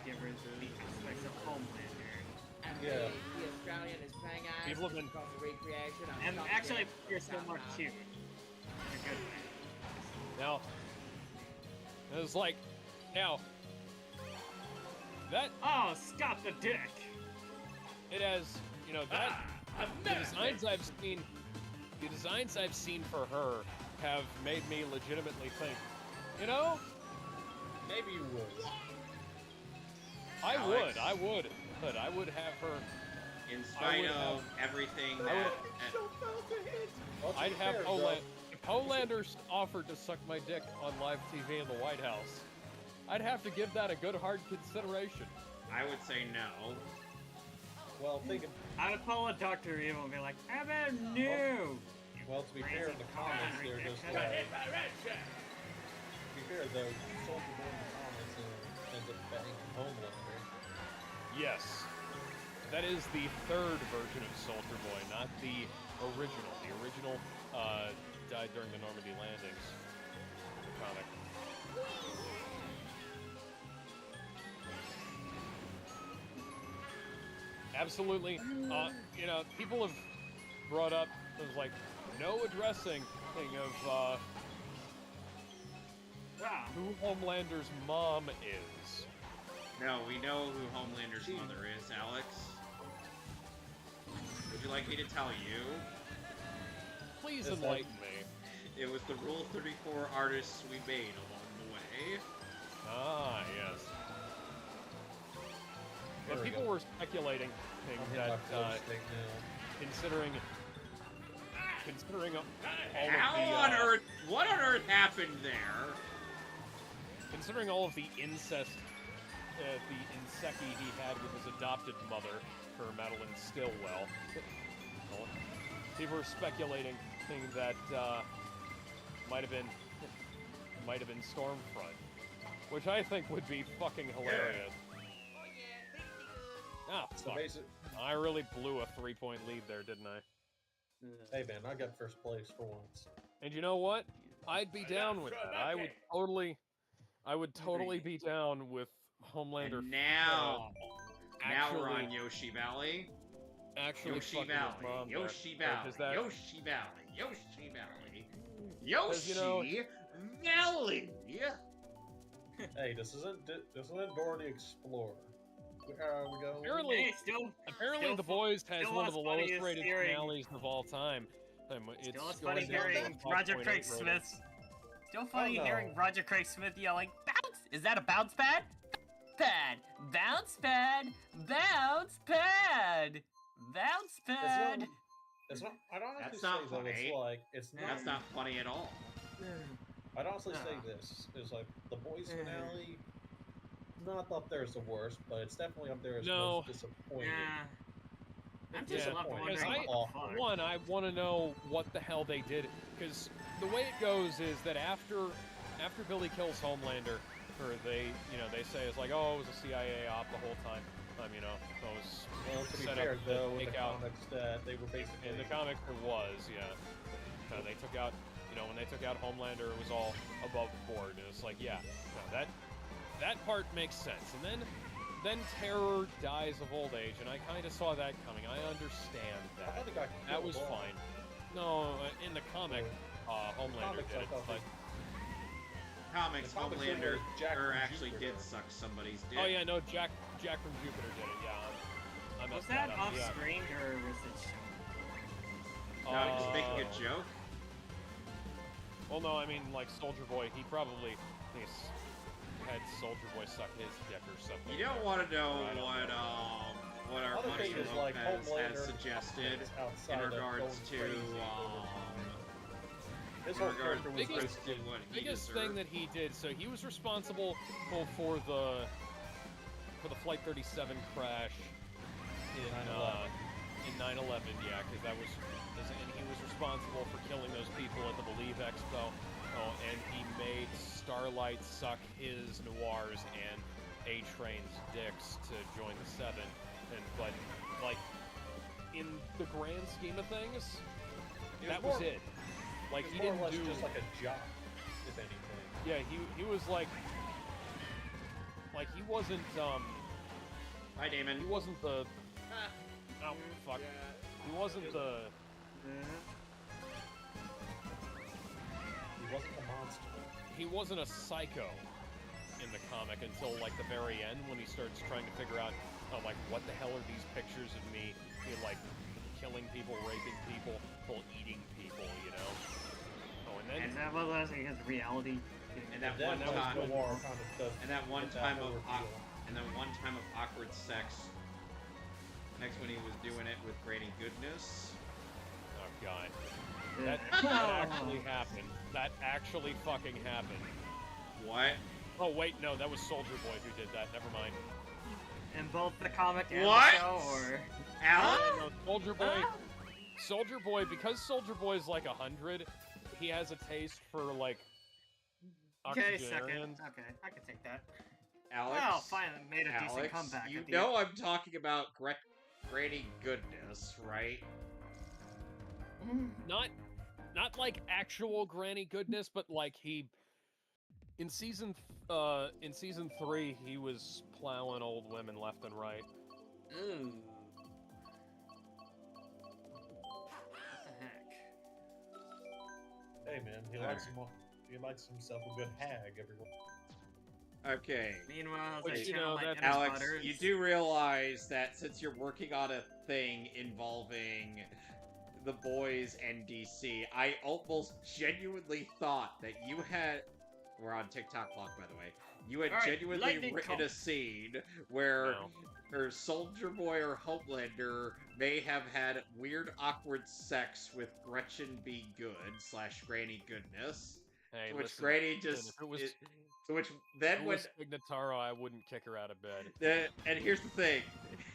give her the aspects of Homelander. And Yeah. the Australian is playing out. People have been- Got the recreation. And actually, you're still more cute. In a good way. now, it's like, now, that Oh, stop the dick! it has, you know, that the designs I've seen for her have made me legitimately think, you know, Maybe you would. I Alex? would have her. In I spite would of everything I that... Well, to I'd be have fair, Holander. If Holander offered to suck my dick on live TV in the White House, I'd have to give that a good hard consideration. I would say no. Well, think of, I would pull a Dr. Evil and be like, how about new? well, to be fair, in the comments, they're just Hit by to be fair, though, Soldier Boy in the comments ends up banging Homelander. Yes, that is the third version of Soldier Boy, not the original. The original died during the Normandy landings. The comic. Absolutely. You know, people have brought up, there's like, no addressing thing of who Homelander's mom is. No, we know who Homelander's She- mother is, Alex. Would you like me to tell you? Please Is that- enlighten me. It was the Rule 34 artists we made along the way. Ah, yes. There But we people go. were speculating I'll hit that, my flow stick now. considering all How of the, on earth? What on earth happened there? considering all of the incest, the inseki he had with his adopted mother, for Madeline Stillwell, people were speculating, thinking that might have been Stormfront, which I think would be fucking hilarious. Ah, So fuck. basically, I really blew a 3-point lead there, didn't I? hey man, I got first place for once. And you know what? I'd be down with that. I would totally be down with Homelander. And now, now we're on actually- Yoshi Valley. Actually, Yoshi fucking his Valley. mom there. Yoshi Like, Valley. is that- Yoshi Valley. Yoshi Valley. Because, you know- Yoshi Valley. Hey, this isn't Dora the Explorer. Where are we going? Apparently, Hey, still The Boys has still one of the as funny lowest as rated hearing- finales of all time. It's Still as going funny down to hearing a Roger 5.8 Craig rating. Smith's. Still funny Oh, no. hearing Roger Craig Smith yelling, "Bounce! Is that a bounce pad? Pad! Bounce pad! Bounce pad! Bounce pad!" It's not. I'd honestly That's say not that it's funny. like it's not. That's not funny at all. I'd honestly say Uh. this is like the boys finale. Not up there as the worst, but it's definitely up there as No. most disappointing. Yeah. I'm It's just Yeah, left disappointing. Because wondering It's I, not what the awful. fuck. one, I want to know what the hell they did. Because the way it goes is that after Billy kills Homelander, or they say it's like, oh, it was a CIA op the whole time. You know, those Well, to be set fair, up to though, in take the out. comics, that they were basically In the comic, it was, yeah. They took out, when they took out Homelander, it was all above board. And it's like, yeah, no, that part makes sense. And then Terror dies of old age, and I kind of saw that coming. I understand I thought that. they got That killed was off. fine. No, in the comic, Homelander comics, did I it, thought but... Comics, The comics Homelander were Jack from actually Jupiter. did suck somebody's dick. Oh yeah, no, Jack from Jupiter did it. Yeah, I Was messed that up. off Yeah. screen or was it shown? No, I'm just making a joke. Well, no, I mean, like Soldier Boy, he probably had Soldier Boy suck his dick or something. You don't want to know I don't what our Other buddy thing is, like, Lopez has Homelander suggested outside in of regards going to crazy over his in whole regards character was biggest- to what he biggest deserved. thing that he did. So he was responsible for the Flight 37 crash in 9/11. Yeah, because and he was responsible for killing those people at the Believe Expo. Oh, and he made Starlight suck his noirs and A-Train's dicks to join the Seven. But like in the grand scheme of things, that was it. Like he more or didn't less do. just like a job, if anything. Yeah, he was like he wasn't Hi, Damon. he wasn't the oh fuck he wasn't the He wasn't a monster. he wasn't a psycho in the comic until like the very end when he starts trying to figure out like what the hell are these pictures of me like killing people, raping people, eating people, Oh, and then Is that what was his reality? And that Then one that was time, Noir kind of does and that one get time whole of reveal. and then one time of awkward sex. Next when he was doing it with Granny Goodness. oh god, that actually happened. That actually fucking happened. What? Oh wait, no, that was Soldier Boy who did that. Never mind. In both the comic and What? the show, or Alan? No, Soldier Boy, because Soldier Boy is like 100, he has a taste for like okay, octogenarians. second. Okay, I can take that. Alex? Well, finally made a decent Alex, comeback. you at the know I'm talking about Granny Goodness, right? end. Not like actual Granny Goodness, but like he in season 3 he was plowing old women left and right. Ooh. What the heck? Hey man, he likes himself a good hag, everyone. Okay. Meanwhile, Which, as I you channel know, my that's- inner Alex, butters- you do realize that since you're working on a thing involving the boys and DC, I almost genuinely thought that you had... We're on TikTok Vlog, by the way. You had Alright, genuinely lightning written call. a scene where No. her Soldier Boy or Homelander may have had weird, awkward sex with Gretchen Be Good / Granny Goodness. Hey, Which listen, Granny listen, just... if it was, which if then it when... was Tignataro, I wouldn't kick her out of bed. And here's the thing.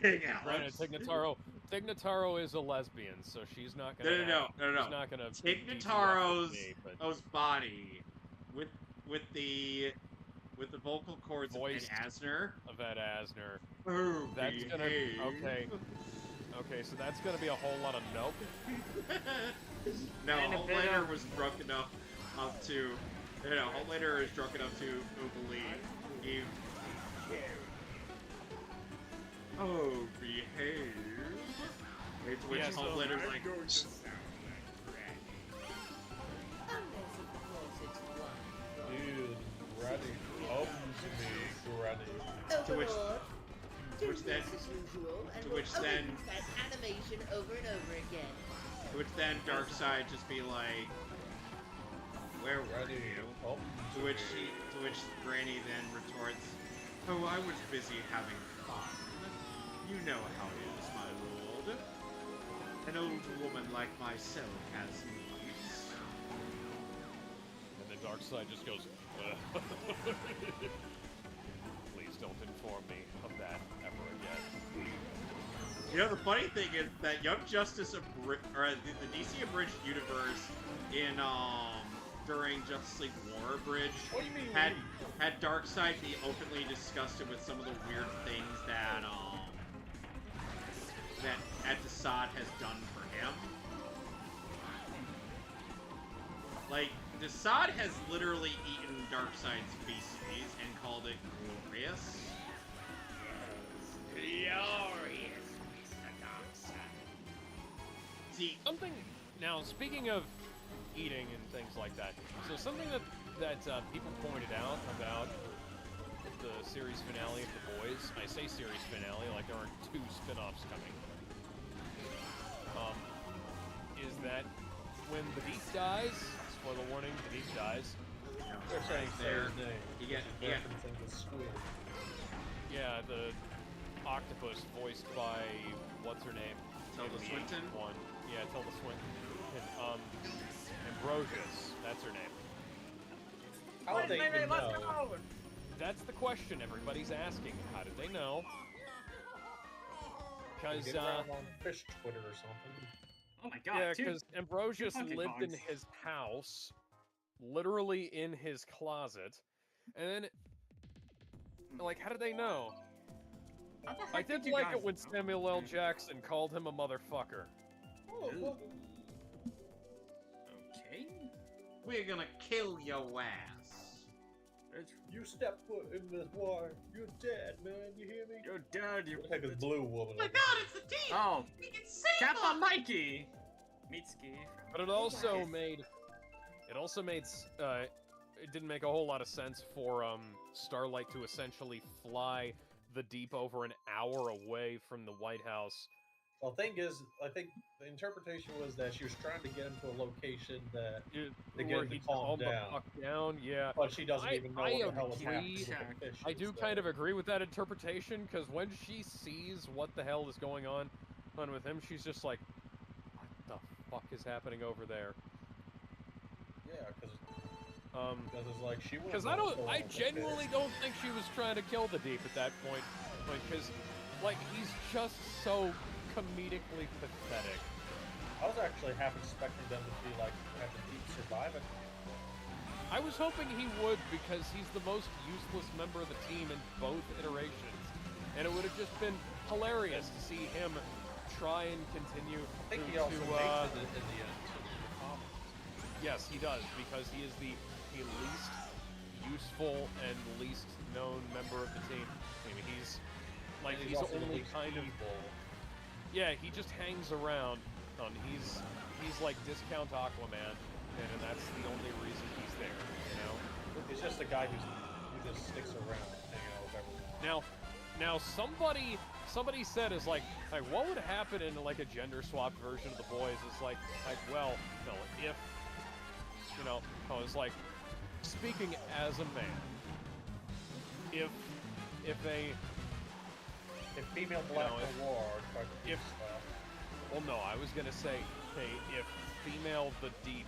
Granted, Tignataro is a lesbian, so she's not gonna. No. She's not gonna. Tignataro's me, but body with the vocal cords Voiced. of Ed Asner. of Ed Asner. Oh, That's gonna okay. So that's gonna be a whole lot of nope. No, And a bit Homelander of- was drunk enough up to. Homelander is drunk enough to believe he. Oh, behave. It's which Yeah, so- Homelander's like. going to sound like Unless, of course, it's one. Dude, Granny, come to me, Granny. To which- Overlord, to do which then- this as usual, and to we'll which then- repeat that animation over and over again. Which then Darkseid just be like, Where were you? Oh, To which Granny then retorts, "Oh, I was busy having fun. You know how it is, my lord. An old woman like myself has needs." And the dark side just goes, please don't inform me of that ever again. You know, the funny thing is that Young Justice or the DC abridged universe in during Justice League War Abridged What do you mean? had Darkseid be openly disgusted with some of the weird things that Desaad has done for him. Like, Desaad has literally eaten Darkseid's feces and called it glorious. Glorious, Mr. Darkseid. See, Something, now speaking of eating and things like that, so something that people pointed out about the series finale of The Boys, I say series finale like there aren't 2 spin-offs coming, is that when the Beast dies, spoiler warning, the Beast dies, They're saying there. his name. You get- which is you get- referencing the squid. yeah, the octopus voiced by, what's her name? Tilda In the Swinton? One. Yeah, Tilda Swinton. And, Ambrosius, that's her name. How would they even know? That's the question everybody's asking. How did they know? Because, Get around on fish Twitter or something. Oh my god, yeah, two- because Ambrosius Donkey lived in Kongs. his house, literally in his closet, and then, like, how did they know? How the I heck did you like guys it when know? Samuel L. Jackson called him a motherfucker. Oh, Ooh. well, Okay. We're gonna kill your ass. you step foot in this water, you're dead, man. You hear me? You're dead, you... What the heck is blue woman? Oh my god, it's the team! Oh, We can save Kappa them! Mikey! Mitsuki. But it also made, it didn't make a whole lot of sense for, Starlight to essentially fly the Deep over an hour away from the White House. Well, thing is, I think the interpretation was that she was trying to get him to a location that to get Where him to he'd calm calm the down. fuck down, yeah. But she doesn't even know I what the hell is agree. happening with the fishes. I do kind of agree with that interpretation, because when she sees what the hell is going on with him, she's just like, what the fuck is happening over there? Yeah, because it's like she wouldn't Because know what's going on I with the genuinely fish. don't think she was trying to kill the Deep at that point, because, like, he's just so comedically pathetic. I was actually half expecting them to be like, have the Deep survive it. I was hoping he would, because he's the most useless member of the team in both iterations, and it would have just been hilarious to see him try and continue I think he to, also makes it in the end. To the comics. yes, he does, because he is the least useful and least known member of the team. I mean, he's like, And he's also the only least kind of, evil. yeah, he just hangs around. He's like discount Aquaman, and that's the only reason he's there, you know? He's just a guy who just sticks around, hanging out with everyone. Now somebody said is like what would happen in like a gender swapped version of the Boys? It's like well, no, if you know, I was like, speaking as a man, if female Black if- Noir tried to do if- stuff. well, no, I was gonna say, hey, if female the Deep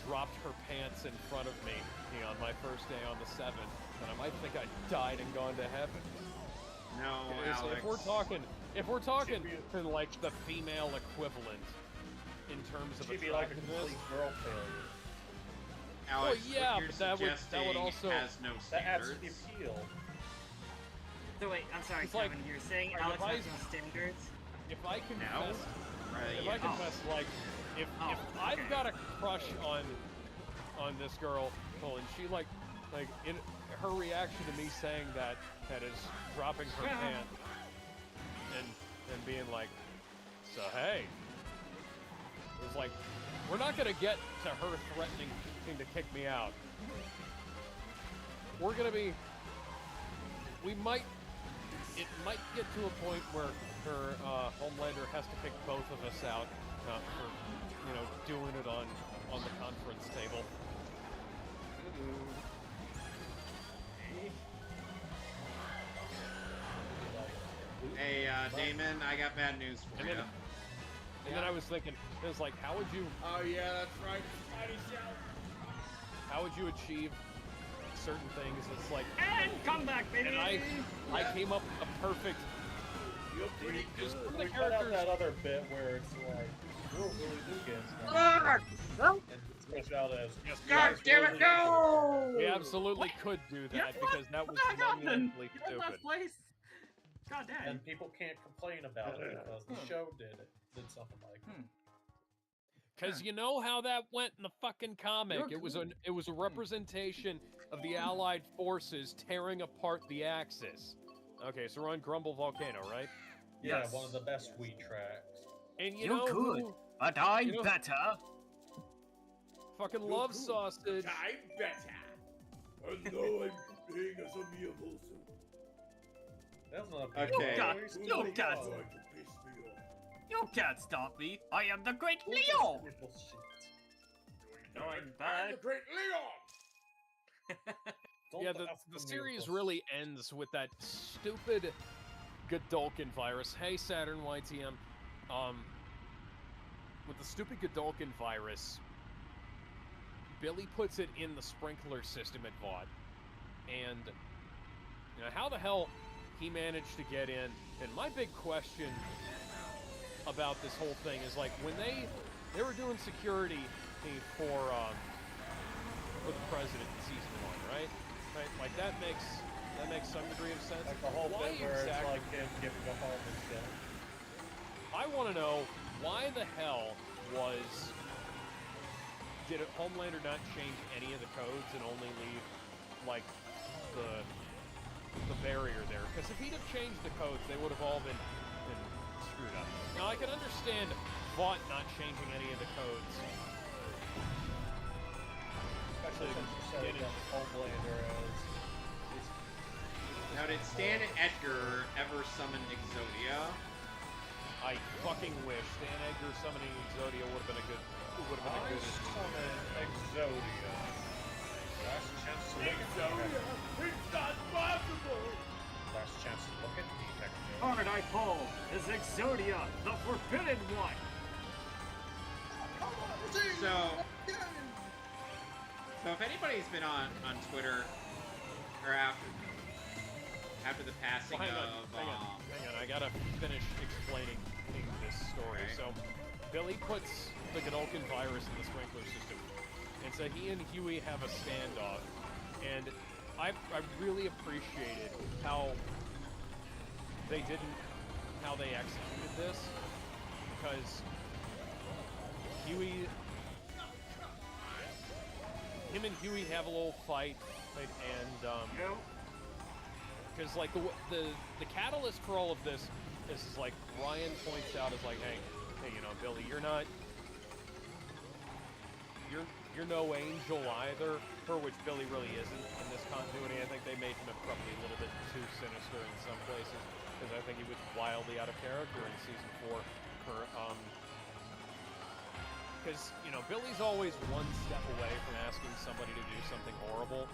dropped her pants in front of me, you know, on my first day on the 7th, then I might think I died and gone to heaven. No, Is- Alex. if we're talking She'd to like the female equivalent in terms of She'd be like a attractiveness, complete girl failure. Alex, well, yeah, what you're but that would suggesting also- has no That adds to standards. the appeal. So wait, I'm sorry, It's like- Kevin, you're saying like, Alex if I- has no standards? if I No? confess, if Yeah. I confess, like, if Oh, I've okay. got a crush on this girl, well, and she like in her reaction to me saying that is dropping her pants and being like, so hey, it was like, we're not gonna get to her threatening to kick me out. We're gonna be, it might get to a point where her Homelander has to kick both of us out for, you know, doing it on on the conference table. Hey, Damon, I got bad news for you. And then I was thinking, it was like, how would you Oh yeah, that's right. Spidey Shout. how would you achieve certain things? It's like, And come back, baby! and I came up with a perfect. You're pretty Just good. the We cut out characters. that other bit where it's like, we'll really do games now. And switch out as, Yes, God damn it, no! we absolutely could do that because that was monumentally You're in last stupid. place! God damn. and people can't complain about it because the show did something like that. Because you know how that went in the fucking comic. You're It was a representation of the Allied forces tearing apart the Axis. Okay, so we're on Grumble Volcano, right? Yeah, Yes. one of the best Wii tracks. And you You're know good. who But I'm You know- better. fucking You're loves good. sausage? I'm better. And now I'm playing as a Miyamoto. That's not Okay. You can't. You can't stop me. I am the great Leo. No, I'm I'm bad. the great Leon. Yeah, the series really ends with that stupid Godolkin virus. Hey, Saturn YTM. With the stupid Godolkin virus, Billy puts it in the sprinkler system at VOD. And, you know, how the hell he managed to get in. And my big question about this whole thing is, like, when they were doing security for the president in season 1, right? Right? Like, that makes some degree of sense. Like the whole Why bit where it's exactly? like him giving up all this shit. I want to know why the hell did Homelander not change any of the codes and only leave like the barrier there? Because if he'd have changed the codes, they would have all been screwed up. Now I can understand Vought not changing any of the codes. Especially since you said that Homelander as... Now, did Stan Edgar ever summon Exodia? I fucking wish Stan Edgar summoning Exodia would have been a good. I summon Exodia. Last chance to look at Exodia, it's not possible. Last chance to look at me, Hector. Card I pull is Exodia, the Forbidden One. So if anybody's been on Twitter or after the passing Well, hang of on. I gotta finish explaining this story. Okay. So, Billy puts the Godolkin virus in the sprinkler system, and so he and Huey have a standoff. And I really appreciated how they executed this, because him and Huey have a little fight, right, and because like the catalyst for all of this is like Ryan points out is like, hey, you know, Billy, you're no angel either, for which Billy really isn't in this continuity. I think they made him probably a little bit too sinister in some places, because I think he was wildly out of character in season 4. Because, you know, Billy's always one step away from asking somebody to do something horrible,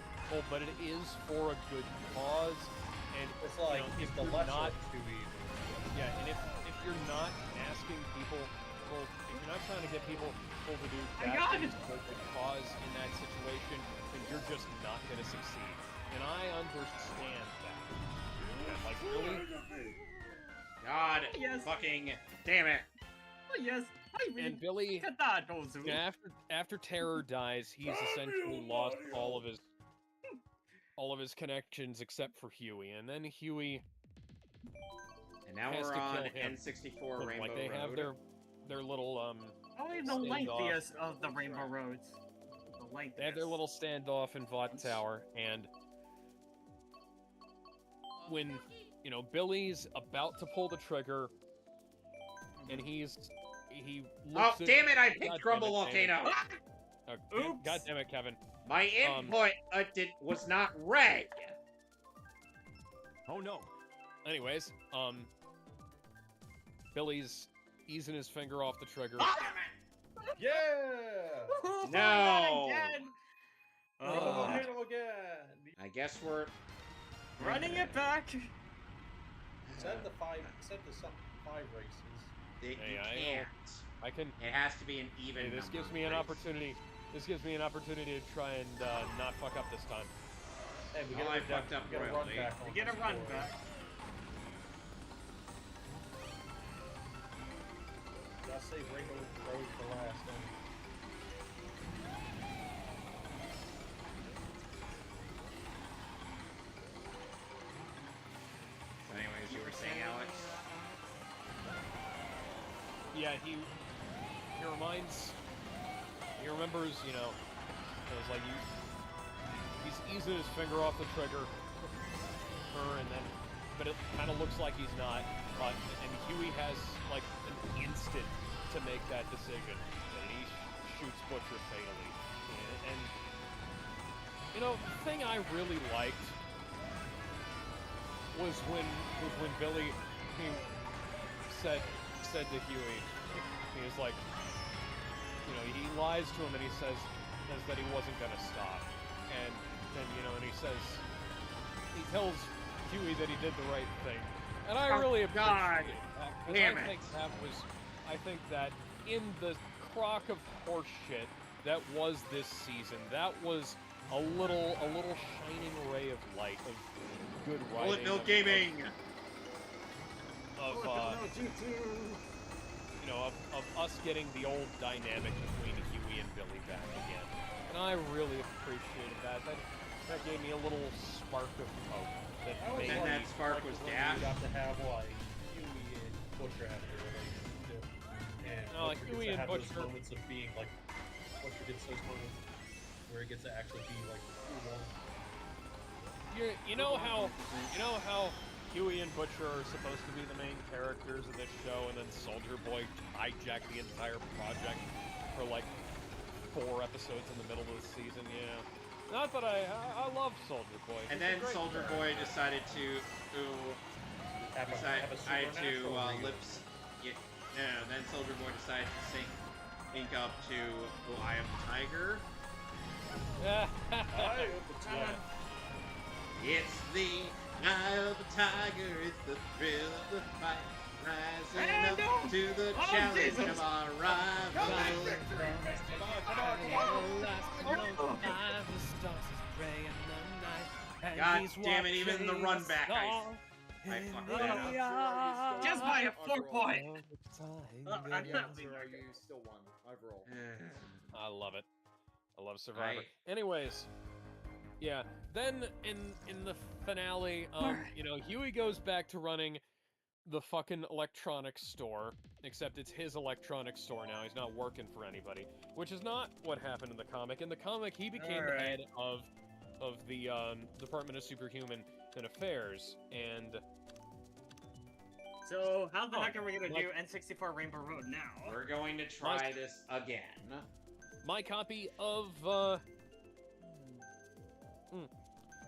but it is for a good cause. And It's like, you know, he's if the you're lesser not, of two evils. yeah, and if you're not asking people, if you're not trying to get people to do bad things for a good cause in that situation, then you're just not going to succeed. And I understand that. Yeah, like, really? God, Yes. fucking damn it! Oh, yes, I mean, And Billy, look at that, Ozu. after Terror dies, he's essentially lost all of his connections except for Huey, and then Huey And now has we're to on kill him. N64 Rainbow like they have Road. their little Only the standoff. lengthiest of the Rainbow Roads. The lengthiest. They have their little standoff in Vought Tower, and when, you know, Billy's about to pull the trigger, and he Oh, looks at, damn it! I God picked damn Grumble it, David. Volcano. Oops. God damn it, Kevin. My input was not red. Oh no. Anyways, Billy's easing his finger off the trigger, Yeah! Oh, No! not again! Hit Oh, him again! I guess we're running it back! Set the five races. You Hey, I know. can't. I can. It has to be an even. Hey, this gives me an opportunity. This gives me an opportunity to try and not fuck up this time. Hey, we Oh, gotta I run fucked up we gotta run royally. back on We get a this run score. back. Gotta save Rainbow Road for last. So anyways, you were saying, Alex? Yeah, he remembers, you know, it was like he's easing his finger off the trigger, but it kind of looks like he's not. And Huey has like an instant to make that decision, and he shoots Butcher fatally. And you know, the thing I really liked was when Billy said to Huey, he was like, you know, he lies to him and he says that he wasn't gonna stop, and then, you know, and he tells Huey that he did the right thing, and I really appreciate that, because I think that in the crock of horse shit that was this season, that was a little shining ray of light, of good writing. Bullet Bill Gaming! You know, of us getting the old dynamic between Huey and Billy back again. And I really appreciated that. That gave me a little spark of hope. And that spark was Dash. We got to have, like, Huey and Butcher have their relationship. And No, like, Butcher Huey gets to and have those Butcher- moments of being, like, Butcher gets those moments where he gets to actually be, like, who won. You know how Huey and Butcher are supposed to be the main characters of this show, and then Soldier Boy hijacked the entire project for like 4 episodes in the middle of the season. Yeah, not that I love Soldier Boy. And He's a then great Soldier character. Boy decided to Have a supernatural reunion. lips. Yeah, no, then Soldier Boy decided to sync up to Eye of the Tiger. Eye of the Tiger. It's the Eye of the Tiger, it's the thrill of the fight, rising up to the challenge of our rival. God damn it, even the run back, I fucked that up. Just by a 4 point! I'm not you still won. Overall. I love it. I love Survivor. Right. Anyways, yeah. Then in the finale, you know, Huey goes back to running the fucking electronics store, except it's his electronics store now. He's not working for anybody, which is not what happened in the comic. In the comic, he became the head of the Department of Superhuman Affairs, and So, how the heck are we gonna do N64 Rainbow Road now? We're going to try this again. my copy of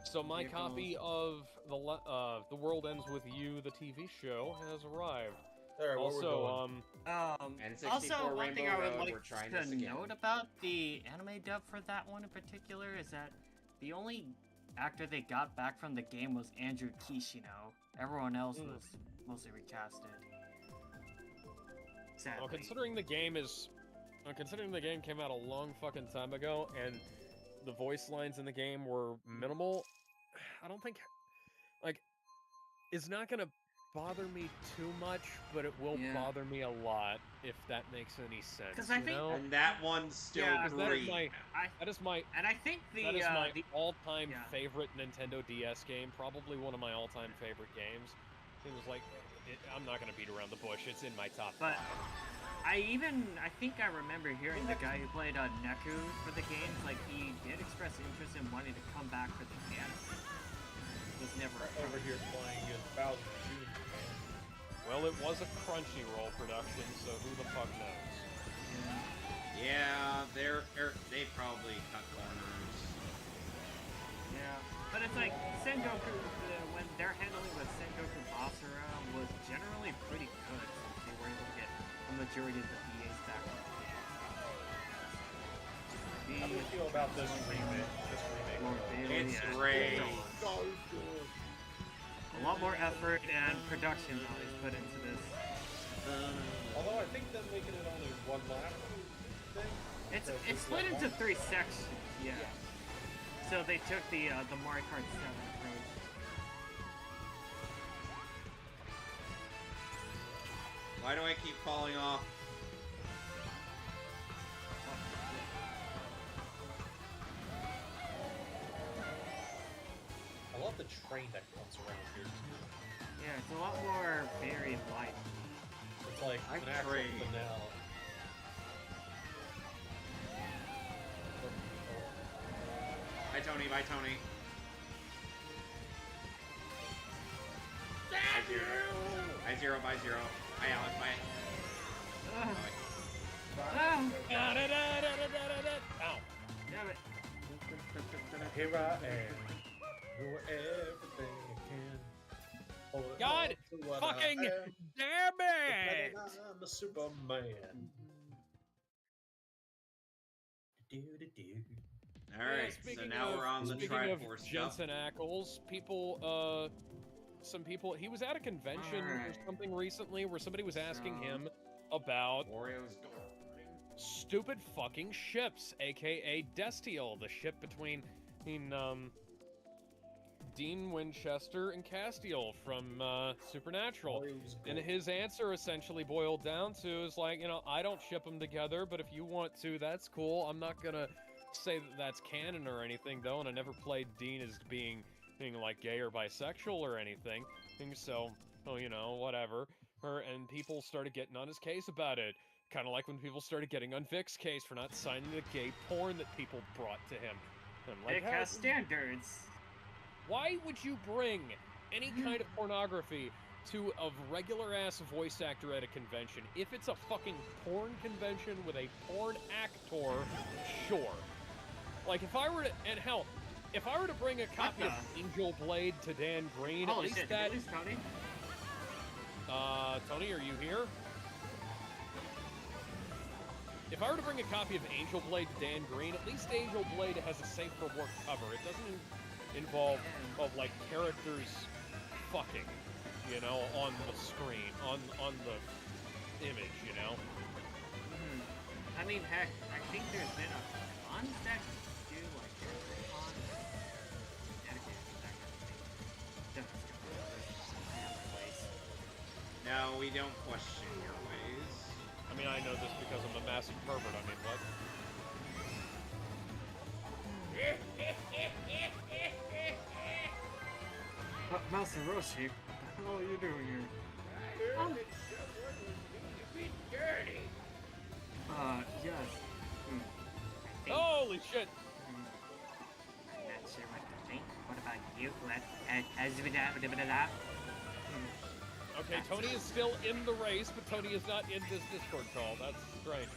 So my copy of The World Ends With You, the TV show, has arrived. Alright, what we're doing. N64 Also, one thing Rainbow I would Road, like we're trying to this again. note about the anime dub for that one in particular is that the only actor they got back from the game was Andrew Kishino. Everyone else was mostly recasted. Sadly. Well, considering the game came out a long fucking time ago, and the voice lines in the game were minimal, I don't think, like, it's not gonna bother me too much, but it will bother me a lot, if that makes any sense. 'Cause I you think- know? And that one's still Yeah, great. That is my And I think the that is my the all-time favorite Nintendo DS game, probably one of my all-time favorite games. Seems like I'm not gonna beat around the bush. It's in my top But 5. I think I remember hearing the guy who played Neku for the game, like, he did express interest in wanting to come back for the anime. Was never Over here playing as Bowser Jr. Well, it was a Crunchyroll production, so who the fuck knows? Yeah, they probably cut corners. Yeah, but it's like Sengoku, when they're handling with Sengoku Basara was generally pretty good since they were able to get a majority of the VAs back from the game. How do you feel about this remake? It's great. So good. A lot more effort and production value put into this. Although I think them making it only one lap thing. It's split into 3 sections. Yeah. So they took the Mario Kart 7 approach. Why do I keep falling off? I love the train that comes around here too. Yeah, it's a lot more varied life. It's like I an actual train. finale. Bye, Tony. Bye, Tony. Bye, Zero. Bye, Zero. Bye, Zero. Bye, Alex. Bye. Ah, Bye. ah, Ow. damn it. Here I am, doing everything I can. Holding God on to what fucking I am, damn it! pretending I'm a Superman. Do-do-do. All right, so now we're on the speaking of Triforce stuff. Jensen Ackles, some people, he was at a convention or Alright. something recently where somebody was asking him about Wario's going. stupid fucking ships, aka Destiel, the ship between Dean Winchester and Castiel from Supernatural. And his answer essentially boiled down to is like, I don't ship them together, but if you want to, that's cool. I'm not gonna say that that's canon or anything, though, and I never played Dean as being like gay or bisexual or anything. And so, whatever. And people started getting on his case about it. Kind of like when people started getting on Vic's case for not signing the gay porn that people brought to him. And I'm like, It has standards. why would you bring any kind of pornography to a regular-ass voice actor at a convention? If it's a fucking porn convention with a porn actor, sure. Like, if I were to... And hell, if I were to bring a copy of Angel Blade to Dan Green, Holy at least shit, that... did you lose Tony? Tony, are you here? If I were to bring a copy of Angel Blade to Dan Green, at least Angel Blade has a safe for work cover. It doesn't involve like characters fucking, on the screen, on the image, I mean, heck, I think there's been a bunch that do like character on dedicated to that kind of thing. Definitely have a place. No, we don't question your ways. I mean, I know this because I'm a massive pervert. I mean, what? Master Roshi, what the hell are you doing here? Yes. Hmm. I think, Holy shit! I'm not sure what to think. What about you? Has been that? Okay, Tony is still in the race, but Tony is not in this Discord call. That's strange.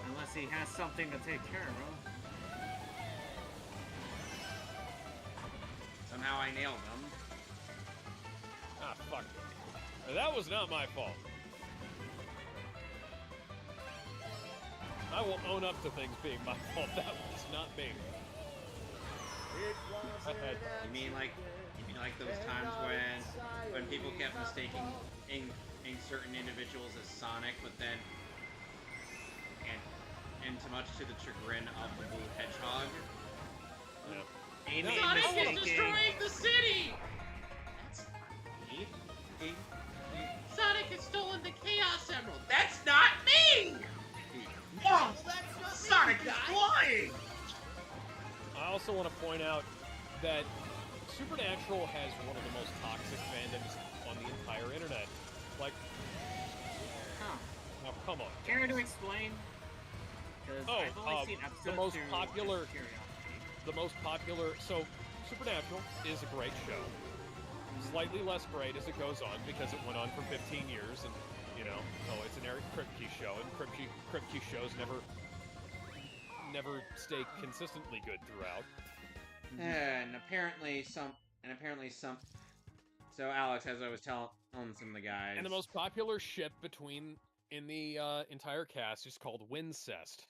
Unless he has something to take care of. Somehow I nailed them. Ah, fuck. That was not my fault. I will own up to things being my fault. That was not me. You mean like those times when people kept mistaking certain individuals as Sonic, but then and to much to the chagrin of the Blue Hedgehog. Yeah. Amy Sonic is mistaking- destroying the city! That's not me. Sonic has stolen the Chaos Emerald. That's not me! Well, that's not Sonic me, is guys. flying! I also want to point out that Supernatural has one of the most toxic fandoms on the entire internet. Like, Huh. now come on. Care to explain? Because Oh, I've only seen episodes the most through popular- curiosity. The most popular... So, Supernatural is a great show. Slightly less great as it goes on, because it went on for 15 years, and, it's an Eric Kripke show, and Kripke shows never stay consistently good throughout. And apparently some. So Alex, as I was telling some of the guys, And the most popular ship in the entire cast is called Wincest.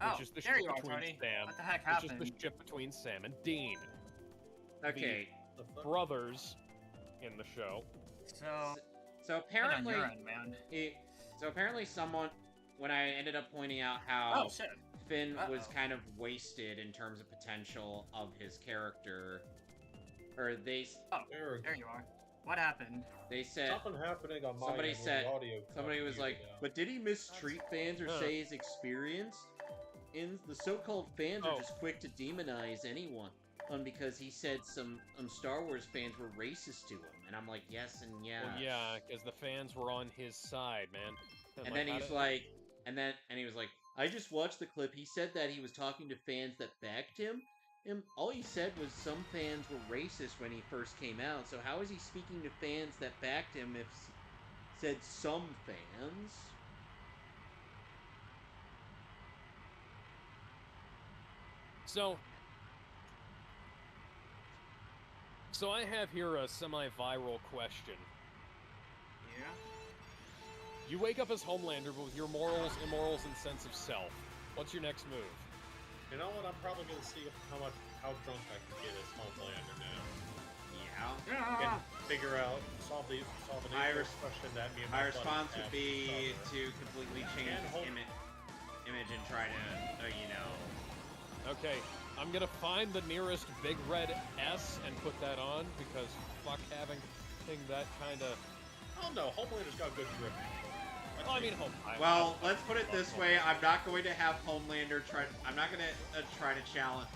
Oh, which is the there ship you are, between Tony. Sam. What the heck Which is happened? the ship between Sam and Dean, Okay. The fuck? brothers in the show. So, So good on apparently, your end, man. someone, when I ended up pointing out Oh, how shit. Finn was Uh-oh. kind of wasted in terms of potential of his character, or they Oh, Eric, there you are. What happened? said something happening on my somebody end with said- the audio. somebody was like, computer now. but did he mistreat fans or Huh. say he's experienced? The so-called fans are Oh. just quick to demonize anyone, because he said some Star Wars fans were racist to him, and I'm like, yes and yes. Well, yeah, because the fans were on his side, man. And then he's like, and he was like, I just watched the clip. He said that he was talking to fans that backed him. And all he said was some fans were racist when he first came out. So how is he speaking to fans that backed him if said some fans? So I have here a semi-viral question. Yeah? You wake up as Homelander, but with your morals, immorals, and sense of self. What's your next move? You know what? I'm probably gonna see how drunk I can get as Homelander now. Yeah. Yeah. And figure out solve an My English question that me and My my buddy response would have be to to completely change And his Hol- image and try to, you know. Okay, I'm gonna find the nearest big red S and put that on, because fuck having that kind of... Oh no, Homelander's got good grip. Well, I mean, Well, let's put it this way: I'm not going to have Homelander try. I'm not going to try to challenge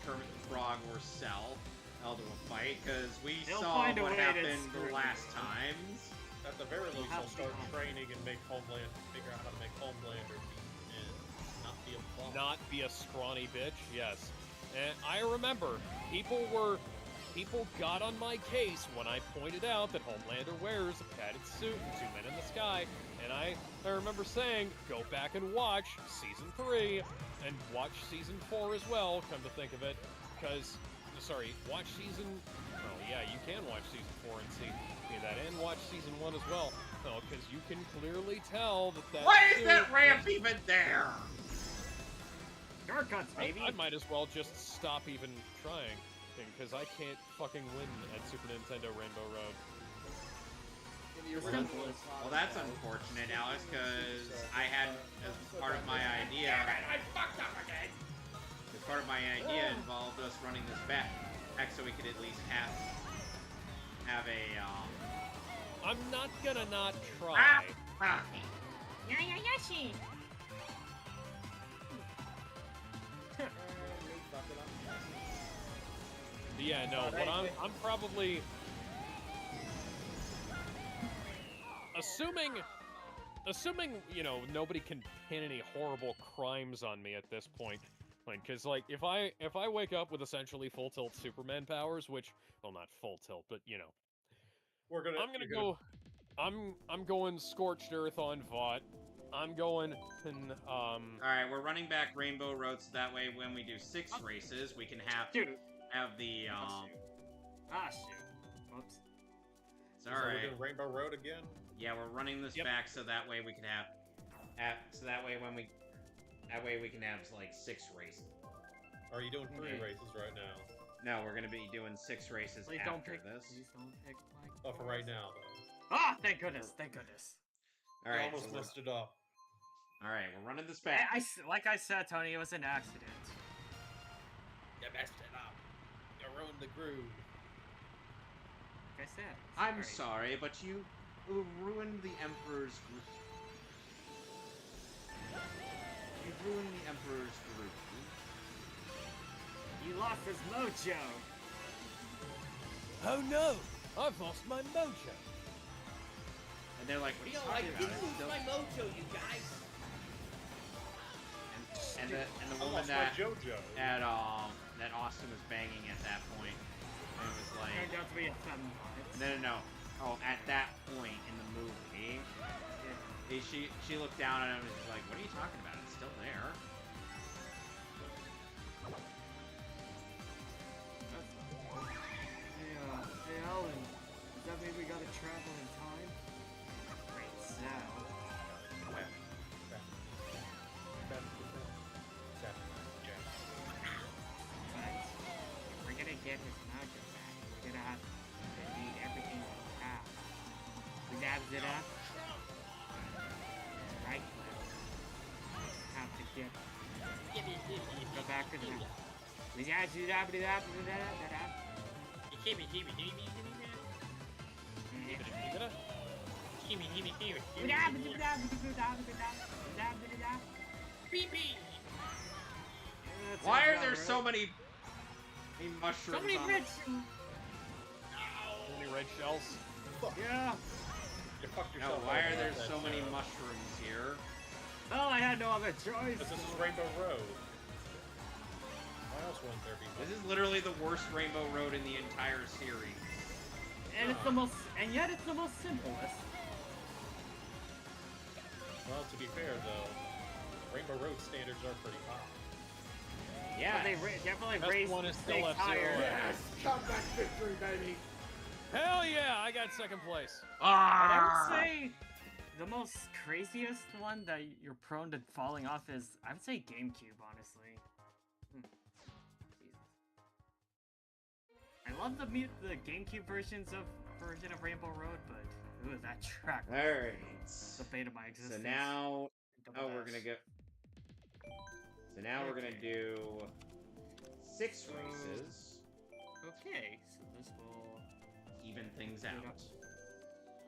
Kermit the Frog or Cell to a fight, because we They'll saw find a what way to happened screw the you. last times. At the very least, have I'll to start be- training and figure out how to make Homelander and not be a bum. not be a scrawny bitch, yes. And I remember, people got on my case when I pointed out that Homelander wears a padded suit and Two Men in the Sky, and I remember saying, go back and watch Season 3, and watch Season 4 as well, come to think of it, because, sorry, watch Season... Oh yeah, you can watch Season 4 and see that, and watch Season 1 as well, because you can clearly tell that Why is suit that ramp even there? Shortcuts, baby. I might as well just stop even trying, because I can't fucking win at Super Nintendo Rainbow Road. Well, that's unfortunate, Alex, because I had, as part of my idea, I fucked up again. as part of my idea involved us running this back, so we could at least have a, I'm not gonna not try. ah. Yayayashi. Yeah, no, but I'm probably assuming, you know, nobody can pin any horrible crimes on me at this point. Because, like, if I wake up with essentially full tilt Superman powers, which, well, not full tilt, but, you know, I'm going Scorched Earth on Vought. I'm going, Alright, we're running back Rainbow Road, so that way when we do 6 races, we can have Shoot. the, Ah, shoot. Whoops. it's So we're alright. doing Rainbow Road again. Yeah, we're running this Yep. back so that way we can so that way we can have, like, 6 races. Or are you doing 3 Okay. races right now? No, we're gonna be doing 6 races Please don't after pick. this. Please don't pick like. Oh, for right now though. Ah, thank goodness. Thank goodness. I Alright, almost messed it up. Alright, we're running this back. Like I said, Tony, it was an accident. You messed it up. You ruined the groove. Like I said. I'm sorry, but you ruined the Emperor's group. You ruined the Emperor's group. You lost his mojo. oh no, I've lost my mojo. And they're like, what are you I talking didn't about? lose my mojo, you guys. And the I woman lost my that JoJo. that Austin was banging at that point, and it was like, Turned out to be a fun no. Oh, at that point in the movie, she looked down at him and was like, what are you talking about? It's still there. Hey, Alan. Does that mean we gotta travel in time? Great, so. Right. Have to get. Go back to the. Why are there so many mushrooms? So many on red. So many red shells. Yeah. You fucked No, yourself. why over are there with that so many show. mushrooms here? Well, I had no other choice. Because this is Rainbow Road. Why else wouldn't there be? This is literally the worst Rainbow Road in the entire series. And it's the most, and yet it's the most simplest. Well, to be fair though, Rainbow Road standards are pretty high. Yeah. But they definitely Best raised one is still stakes higher. F-Zero. Yes! Comeback victory, baby! Hell yeah, I got second place. But I would say the most craziest one that you're prone to falling off is, I would say GameCube, honestly. Jesus. I love the GameCube version of Rainbow Road, but ooh, that track was Alright. the bane of my So existence. now, Double we're dash. gonna go. So now we're gonna do 6 races, Okay, so this will even things Yeah. out.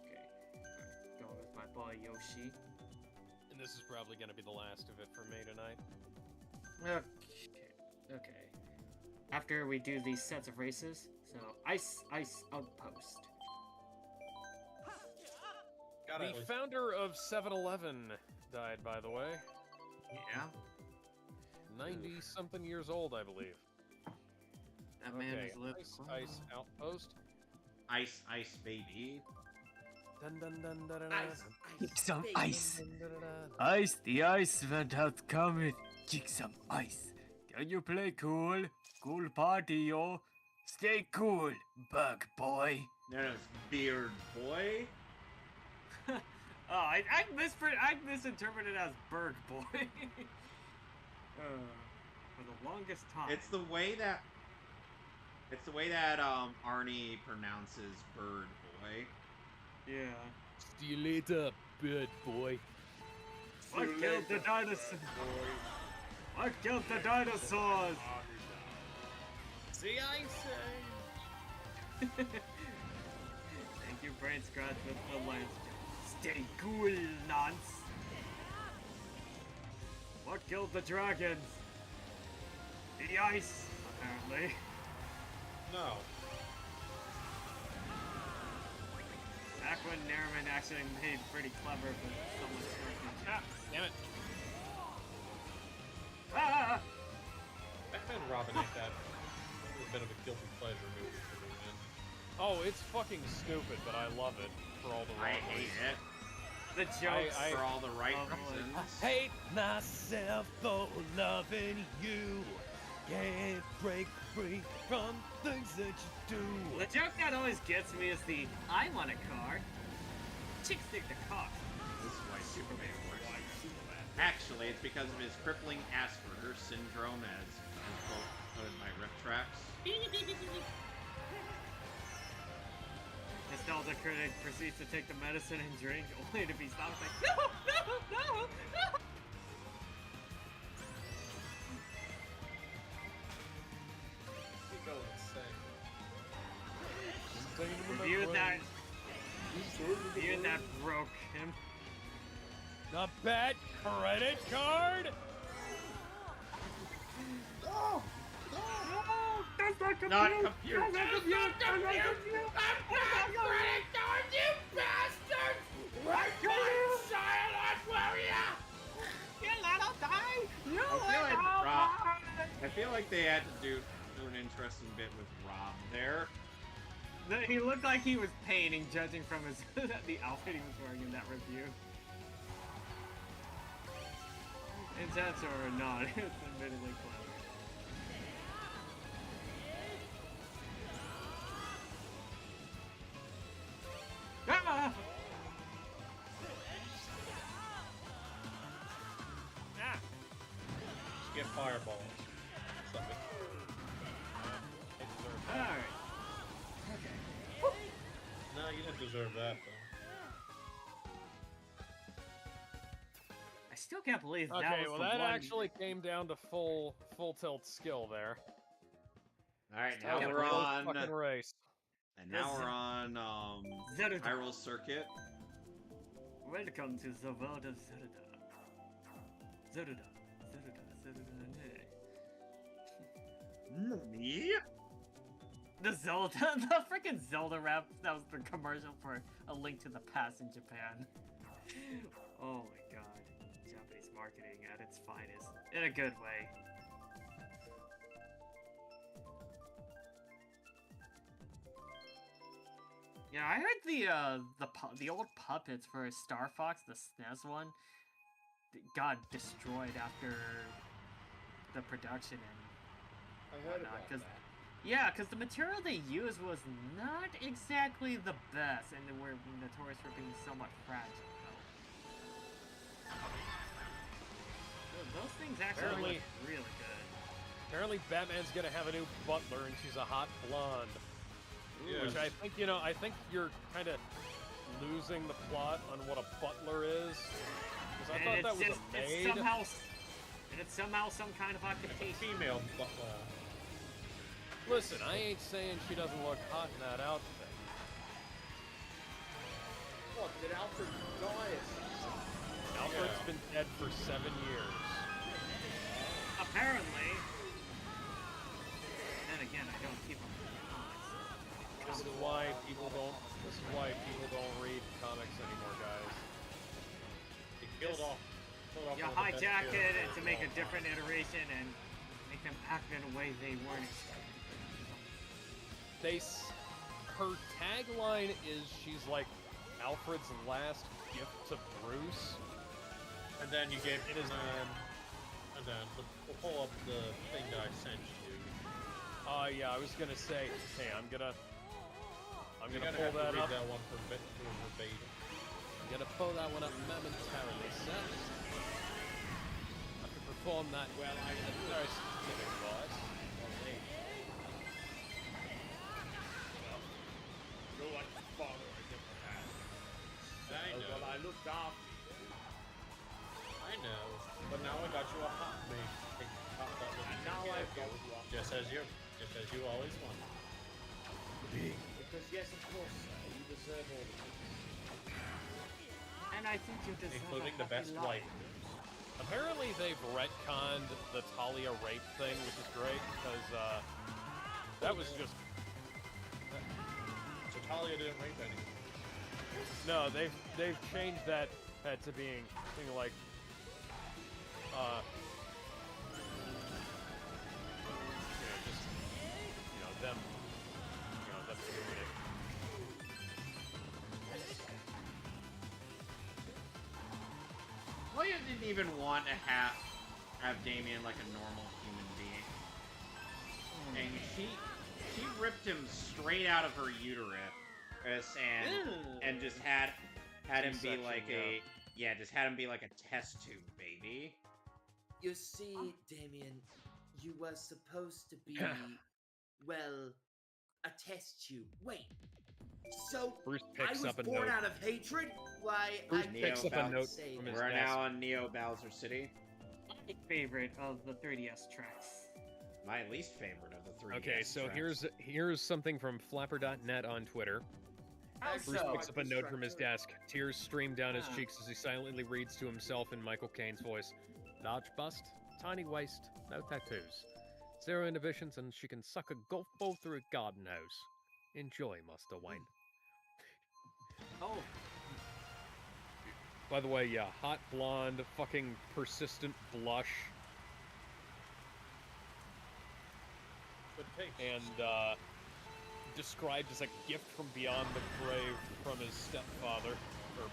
okay. Alright, going with my boy Yoshi. And this is probably gonna be the last of it for me tonight. Okay. After we do these sets of races, so ice outpost. Gotta at The least- founder of 7-Eleven died, by the way. Yeah. 90-something years old, I believe. That man Okay, has lived. ice outpost. Ice, baby. Dun dun dun dun dun. Ice, Kick some baby. ice. Ice, the ice event has come. Kick some ice. Can you play cool? Cool party, yo. Stay cool, bug boy. No, it's Beard Boy. Oh, I misinterpreted it as Berg boy. For the longest time. It's the way that Arnie pronounces Bird Boy. Yeah. See you later, bird boy. I killed the dinosaur. I killed the dinosaurs. See, I say. Thank you, Brain Scratch, with the lens. Stay cool, nonce. What killed the dragons? The ice, apparently. No. Back when Nerman actually made pretty clever, but someone Ah, damn it. Ah! Batman and Robin ain't that. A bit of a guilty pleasure movie for me, man. Oh, it's fucking stupid, but I love it for all the I wrong hate reasons. it The jokes. I- for all the right Oh, boy. reasons. Hate myself for loving you. Can't break free from things that you do. The joke that always gets me is the I want a car. Chicks dig the car. This is why Superman works. Actually, it's because of his crippling Asperger's syndrome, as quoted by Rip Tracks. Nostalgia critic proceeds to take the medicine and drink, only to be stopped like, no, no, no, no! You go insane. Review that broke him. The bad credit card? No! That's not compute! Not compute. That's not compute! That's not compute! You bastards! Right on silent warrior! You let him die! You I feel like they had to do an interesting bit with Rob there. He looked like he was painting, judging from his the outfit he was wearing in that review. Intense or not, it's admittedly clever. Ah! Ah. Just get fireballs. Something. I deserve that. Alright. No, you didn't deserve that, though. still can't believe that Okay, was well the that one... actually came down to full tilt skill there. Alright, That now was a we're close on... fucking race. And now we're on, Zelda. Hyrule Circuit. Welcome to the world of Zelda. Me? The Zelda, the freaking Zelda rap, that was the commercial for A Link to the Past in Japan. Oh my god. Japanese marketing at its finest. In a good way. Yeah, I heard the old puppets for Star Fox, the SNES one, got destroyed after the production and I heard whatnot, about that. yeah, because the material they used was not exactly the best, and they were notorious for being somewhat fragile. Those things actually look really good. Apparently Batman's gonna have a new butler, and she's a hot blonde. Yes. Which I think, you know, I think you're kind of losing the plot on what a butler is. Because I thought that was a maid. It's somehow some kind of A occupation. female butler. Listen, I ain't saying she doesn't look hot in that outfit. What, did Alfred die or something? Alfred's been dead for 7 years. Apparently. Then again, I don't keep up with the comics. This is why people don't read comics anymore, guys. They killed off. You one of the best hijack it characters to of make all a different iteration and make them act in a way they weren't expecting. Her tagline is she's like Alfred's last gift to Bruce. And then you gave It is- and then we'll pull up the thing that I sent you. Yeah, I was gonna say, hey, I'm gonna You're gonna pull have that to read up. that one for verbatim. I'm gonna pull that one up momentarily, sir. I can perform that well. I have a very specific voice. You're like the father I never had. I know. Well, I looked after you. I know. But now I got you a hot mate. And now I've got you up. Just as you always wanted. Because yes, of course, sir, you deserve all of this. And I think you deserve Including a the best happy life. wife. Apparently they've retconned the Talia rape thing, which is great, because, that was just... So Talia didn't rape anyone. No, they've changed that to being like, them doing it. Well, you didn't even want to have Damien like a normal human being. And she ripped him straight out of her uterus and just had him be like just had him be like a test tube baby. You see, Damien, you were supposed to be, well, a test tube. Wait. So, Bruce I picks was up a born note. out of hatred? Why, Bruce I picks up a can't note say from that. his We're desk. now on Neo Bowser City. My favorite of the 3DS tracks. My least favorite of the three. Okay, so here's something from Flapper.net on Twitter. How Bruce so? picks up a note from his desk. Tears stream down his Ah. cheeks as he silently reads to himself in Michael Caine's voice. Large bust, tiny waist, no tattoos. 0 inhibitions, and she can suck a golf ball through a garden hose. Enjoy, Master Wayne. Oh, By the way, yeah, hot blonde, fucking persistent blush, Good taste. and described as a gift from beyond the grave from his stepfather, or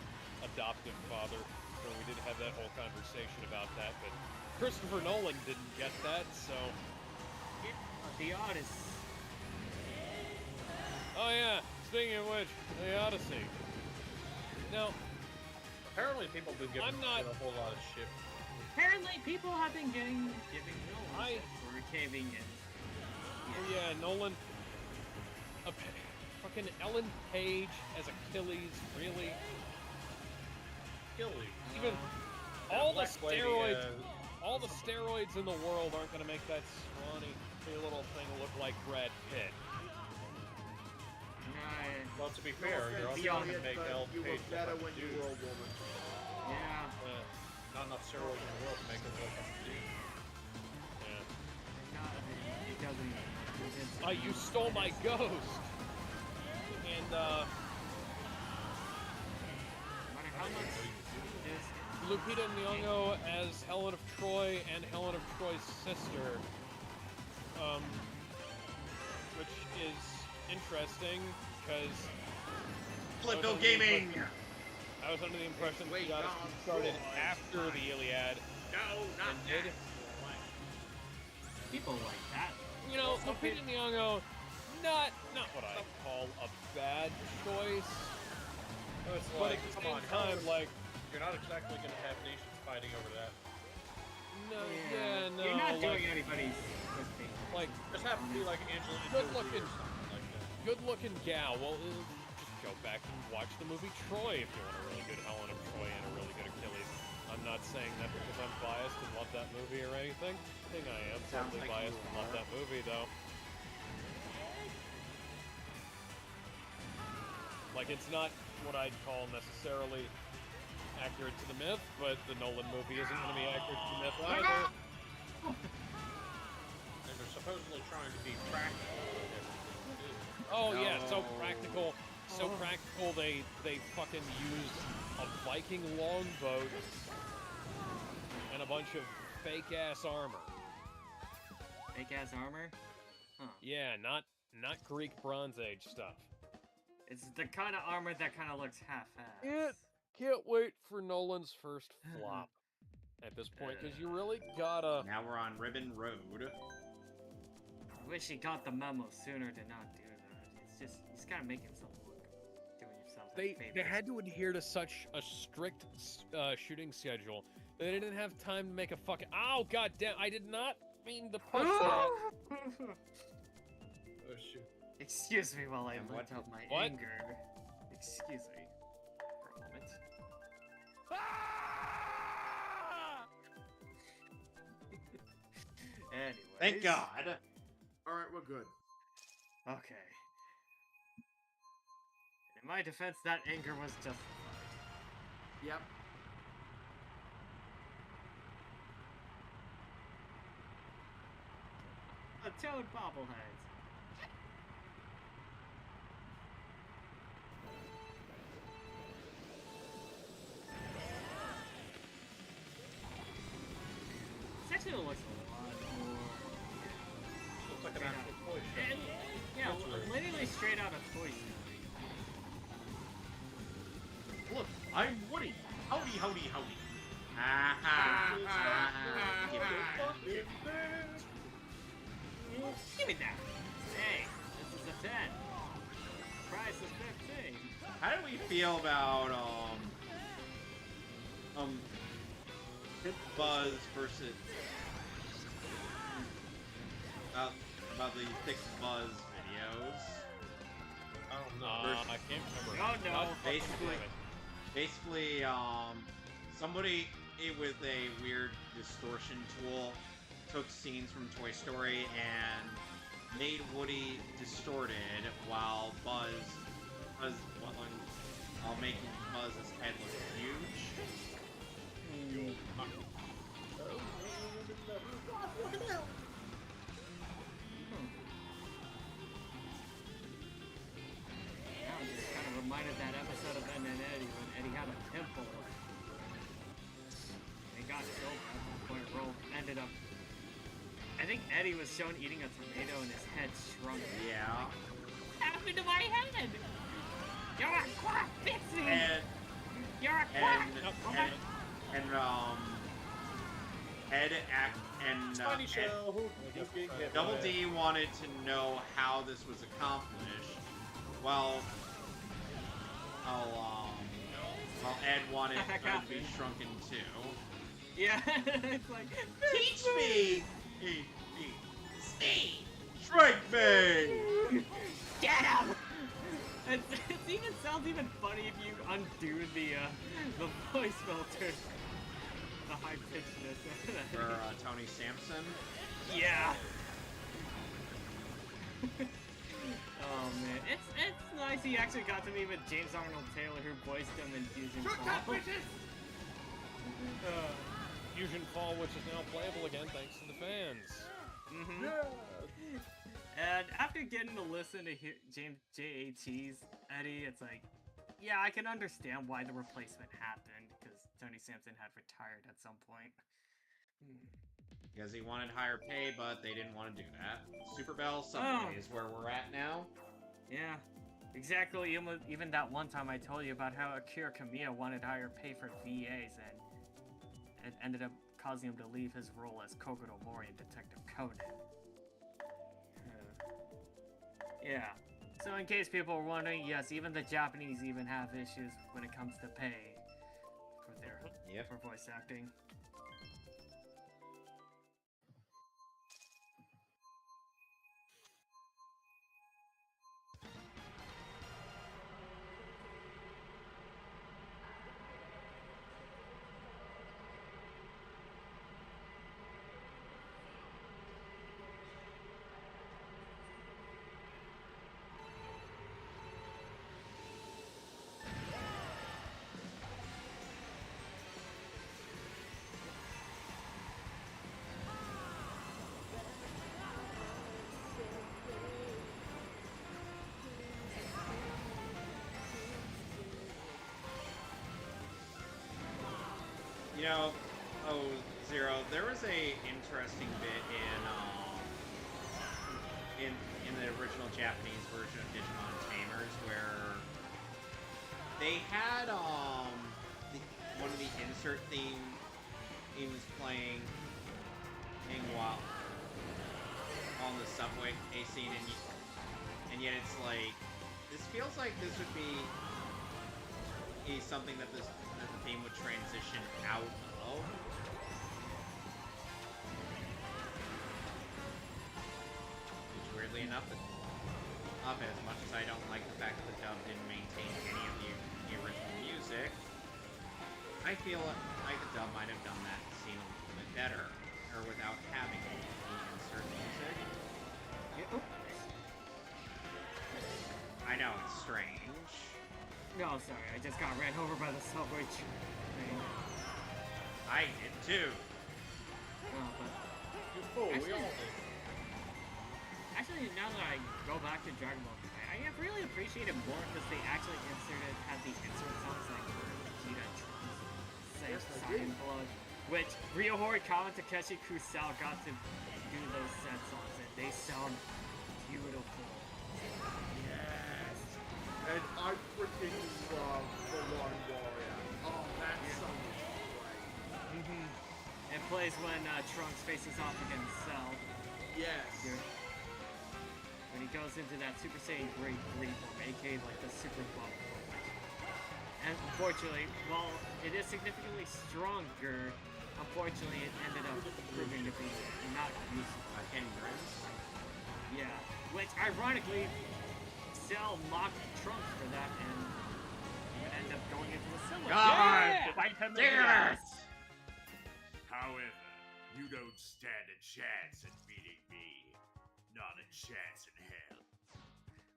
adoptive father. So we did have that whole conversation about that, but Christopher Nolan didn't get that, so... the artist. Oh yeah, speaking of which, the Odyssey. Now, Apparently people have been giving I'm not- it a whole lot of shit. Apparently, people have been giving Nolan I- shit for caving in. oh yeah, Nolan... fucking Ellen Page as Achilles, really? Achilles. Even All the Black Lady, steroids, all the steroids in the world aren't gonna make that scrawny little thing look like Brad Pitt. Well, to be fair, you're also Beyond going to make Elle you were Page better look when like a you dude. were a woman. Yeah. Not enough steroids in the world to make her look like a dude. It doesn't. You stole my ghost! And, No matter how much this Lupita Nyong'o as Helen of Troy and Helen of Troy's sister, which is interesting, because Flipno Gaming! I was under the impression that Wait, the Odyssey no, started Troy. after the Iliad No, not ended. people like that. You know, Lupita Nyong'o, not what I call a bad choice, It's but like, at the come same on, time, like, you're not exactly going to have nations fighting over that. no, Yeah. no, You're not like, doing anybody's pussy. like, Just have to be like Angelina Good Jolie looking. or something like that. good-looking gal. Well, just go back and watch the movie Troy if you want a really good Helen of Troy and a really good Achilles. I'm not saying that because I'm biased and love that movie or anything. I think I am Sounds totally like biased you and love are. that movie, though. Like, it's not what I'd call necessarily accurate to the myth, but the Nolan movie isn't going to be accurate to the myth either. And they're supposedly trying to be practical with everything they do. Oh yeah, so No. practical. So practical they fucking used a Viking longboat and a bunch of fake ass armor. Fake ass armor? Huh. Yeah, not Greek Bronze Age stuff. It's the kind of armor that kind of looks half-assed. Can't wait for Nolan's first flop at this point, because you really gotta. Now we're on Ribbon Road. I wish he got the memo sooner to not do that. It's just, he's gotta make himself look, doing himself a They favor. had to adhere to such a strict shooting schedule that they didn't have time to make a fucking. Oh god damn! I did not mean to push that. Oh shoot. Excuse me while I And let what- out my what? anger. Excuse me for a moment. Anyways. Thank God! Alright, we're good. Okay. In my defense, that anger was justified. Yep. A toad bobblehead. This actually looks a lot more. Looks like an actual toy shop. And, yeah, That's weird. literally straight out of Toy Story. Look, I'm Woody! Howdy, howdy, howdy! Aha! Give it Give me that! Hey, this is a 10. Price is 15. How do we feel about Buzz versus about the Fix Buzz videos? I don't know. I can't remember. Oh, no. God fucking Basically- damn it. Basically, somebody with a weird distortion tool took scenes from Toy Story and made Woody distorted while making Buzz's head look huge. Now I'm just kind of reminded that episode of Ed and Eddie when Eddie had a pimple. He got killed at one point. Roll ended up. I think Eddie was shown eating a tomato and his head shrunk. Yeah. What happened to my head? You're a quack, Pixie! And You're a quack! and Double D wanted to know how this was accomplished, while Ed wanted her to be shrunken too. Yeah, it's like, Teach me! Steve! Shrink me! get him! It even sounds even funny if you undo the voice filter. the high pitchedness. For Tony Sampson. Yeah. Oh man, it's nice he actually got to meet with James Arnold Taylor, who voiced him in Fusion Fall. Fusion Fall, which is now playable again thanks to the fans. And after getting to listen to James JAT's Eddie, it's like, yeah, I can understand why the replacement happened, because Tony Sampson had retired at some point. Because he wanted higher pay, but they didn't want to do that. Super Bell Subway is where we're at now. Yeah, exactly. Even that one time I told you about how Akira Kamiya wanted higher pay for VAs, and it ended up causing him to leave his role as Kogoro Mori in Detective Conan. Yeah. So in case people were wondering, yes, even the Japanese even have issues when it comes to pay for their for voice acting. You know, Zero, there was a interesting bit in the original Japanese version of Digimon Tamers where they had one of the insert theme he was playing while on the subway scene, and yet it's like this feels like this would be something that the theme would transition out of. Which weirdly enough, as much as I don't like the fact that the dub didn't maintain any of the original music, I feel like the dub might have done that scene a little bit better, or without having the insert music. I know, it's strange. No, sorry, I just got ran over by the subway train. I did too. Oh, but You fool, we all did. actually, now that I go back to Dragon Ball, I have really appreciated more because they actually had the insert sounds like for Vegeta, Trunks, Saiyan Blood, which Ryo Horikawa and Takeshi Kusao got to do those set songs, and they sound beautiful. Yes. And I freaking love the Lone Warrior. Oh, that song is great. It plays when Trunks faces off against Cell. Yes. When he goes into that Super Saiyan Great 3 form, aka like the Super Bubble. And unfortunately, while it is significantly stronger, unfortunately it ended up proving to be not useful. Hindrance. Yeah. Which, ironically, Cell mocked Trunks for that and even ended up going into the similar. God! Fight him in the Damn it! ass. However, you don't stand a chance at beating me. Not a chance in hell.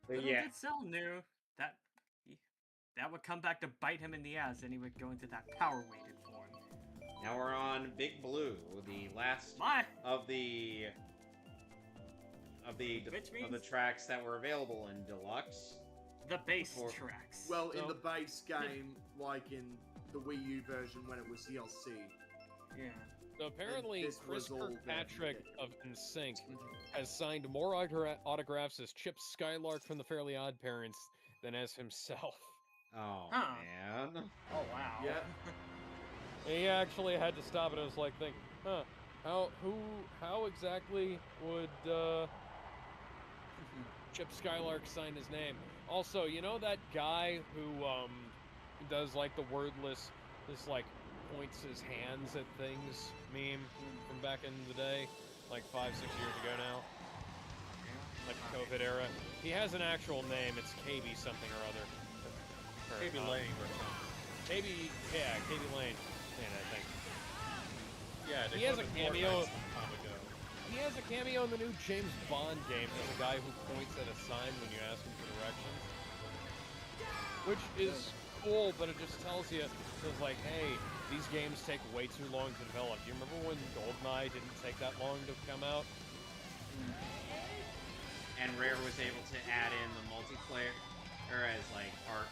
But Little yeah, did Cell knew that would come back to bite him in the ass, and he would go into that power-weighted form. now we're on Big Blue, the last My! of the Which means tracks that were available in Deluxe. the bass Or- tracks. Well, in So- the base game, like in the Wii U version when it was DLC. Yeah. So apparently, this Chris was all Kirkpatrick there. of NSYNC has signed more autographs as Chip Skylark from the Fairly Odd Parents than as himself. Oh Huh. man. Oh, wow. Yeah. He actually had to stop it. I was like, think, how exactly would Chip Skylark sign his name? Also, you know that guy who does like the wordless, just like points his hands at things meme from back in the day, like 5-6 years ago now, like the COVID era. He has an actual name. It's KB something or other. Or, Maybe Lane or something. KB Lane, I think. Yeah, they He has put a him in cameo. Fortnite some time ago. He has a cameo in the new James Bond game as a guy who points at a sign when you ask him for directions. Which is cool, but it just tells you, it's like, hey, these games take way too long to develop. Do you remember when GoldenEye didn't take that long to come out? And Rare was able to add in the multiplayer, or as like part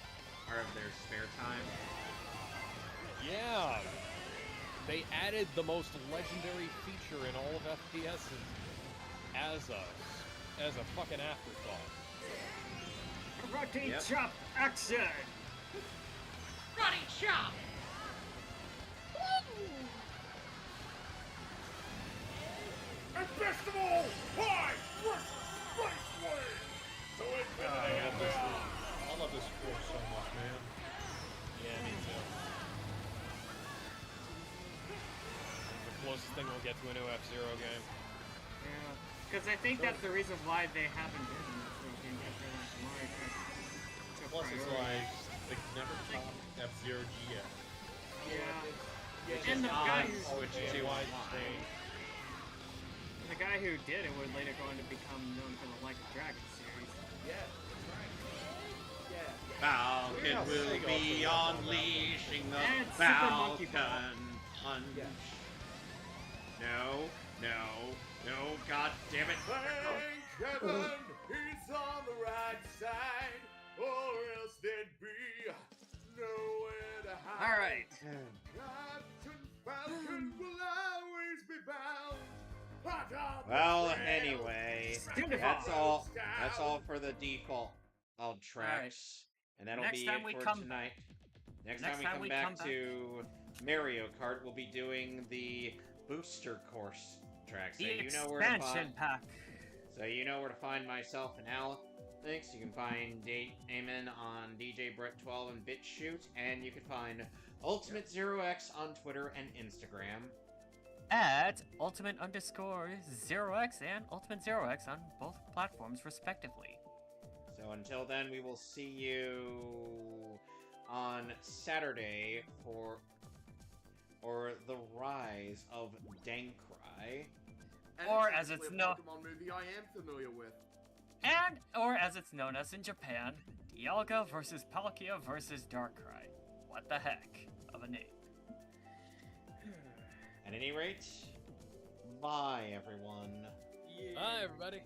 of their spare time. Yeah! They added the most legendary feature in all of FPSs as a fucking afterthought. Karate Yep. chop action! Running shop! And best of all, I versus Space Wave! So infinity and beyond! I love this course so much, man. Yeah, me too. The closest thing we'll get to a new F-Zero game. Yeah, because I think that's the reason why they haven't been in this little game after like Mario Kart. took Plus, it's priority. like they never top F-Zero GX. Yeah. And the guy who Switch to online. the guy who did it would later go on to become known for the Like a Dragon series. Yeah, that's right. Yeah. Falcon Yeah, will Sega be also does unleashing the And Super Monkey Ball. Falcon Punch. Yeah. No, god damn it. Thank heaven he's on the right side, or else there'd be nowhere to hide. Alright. Captain Falcon will always be bound. Hot on the Well, trail. anyway, Beautiful. that's all for the default tracks. And that'll Next be time it we for come- tonight. Next next time we time come we back come back- to Mario Kart, we'll be doing the booster course tracks. So The you know where to expansion find. pack. So you know where to find myself and Alex. You can find Eamon on DJ Brett12 and BitChute, and you can find Ultimate Zero X on Twitter and Instagram. At Ultimate_0x and Ultimate 0x on both platforms respectively. So until then, we will see you on Saturday for the rise of Dankrai. And Or it's as actually it's a known- Pokemon movie I am familiar with. And, or as it's known as in Japan, Dialga versus Palkia versus Darkrai. What the heck of a name. At any rate, bye everyone. Bye, everybody.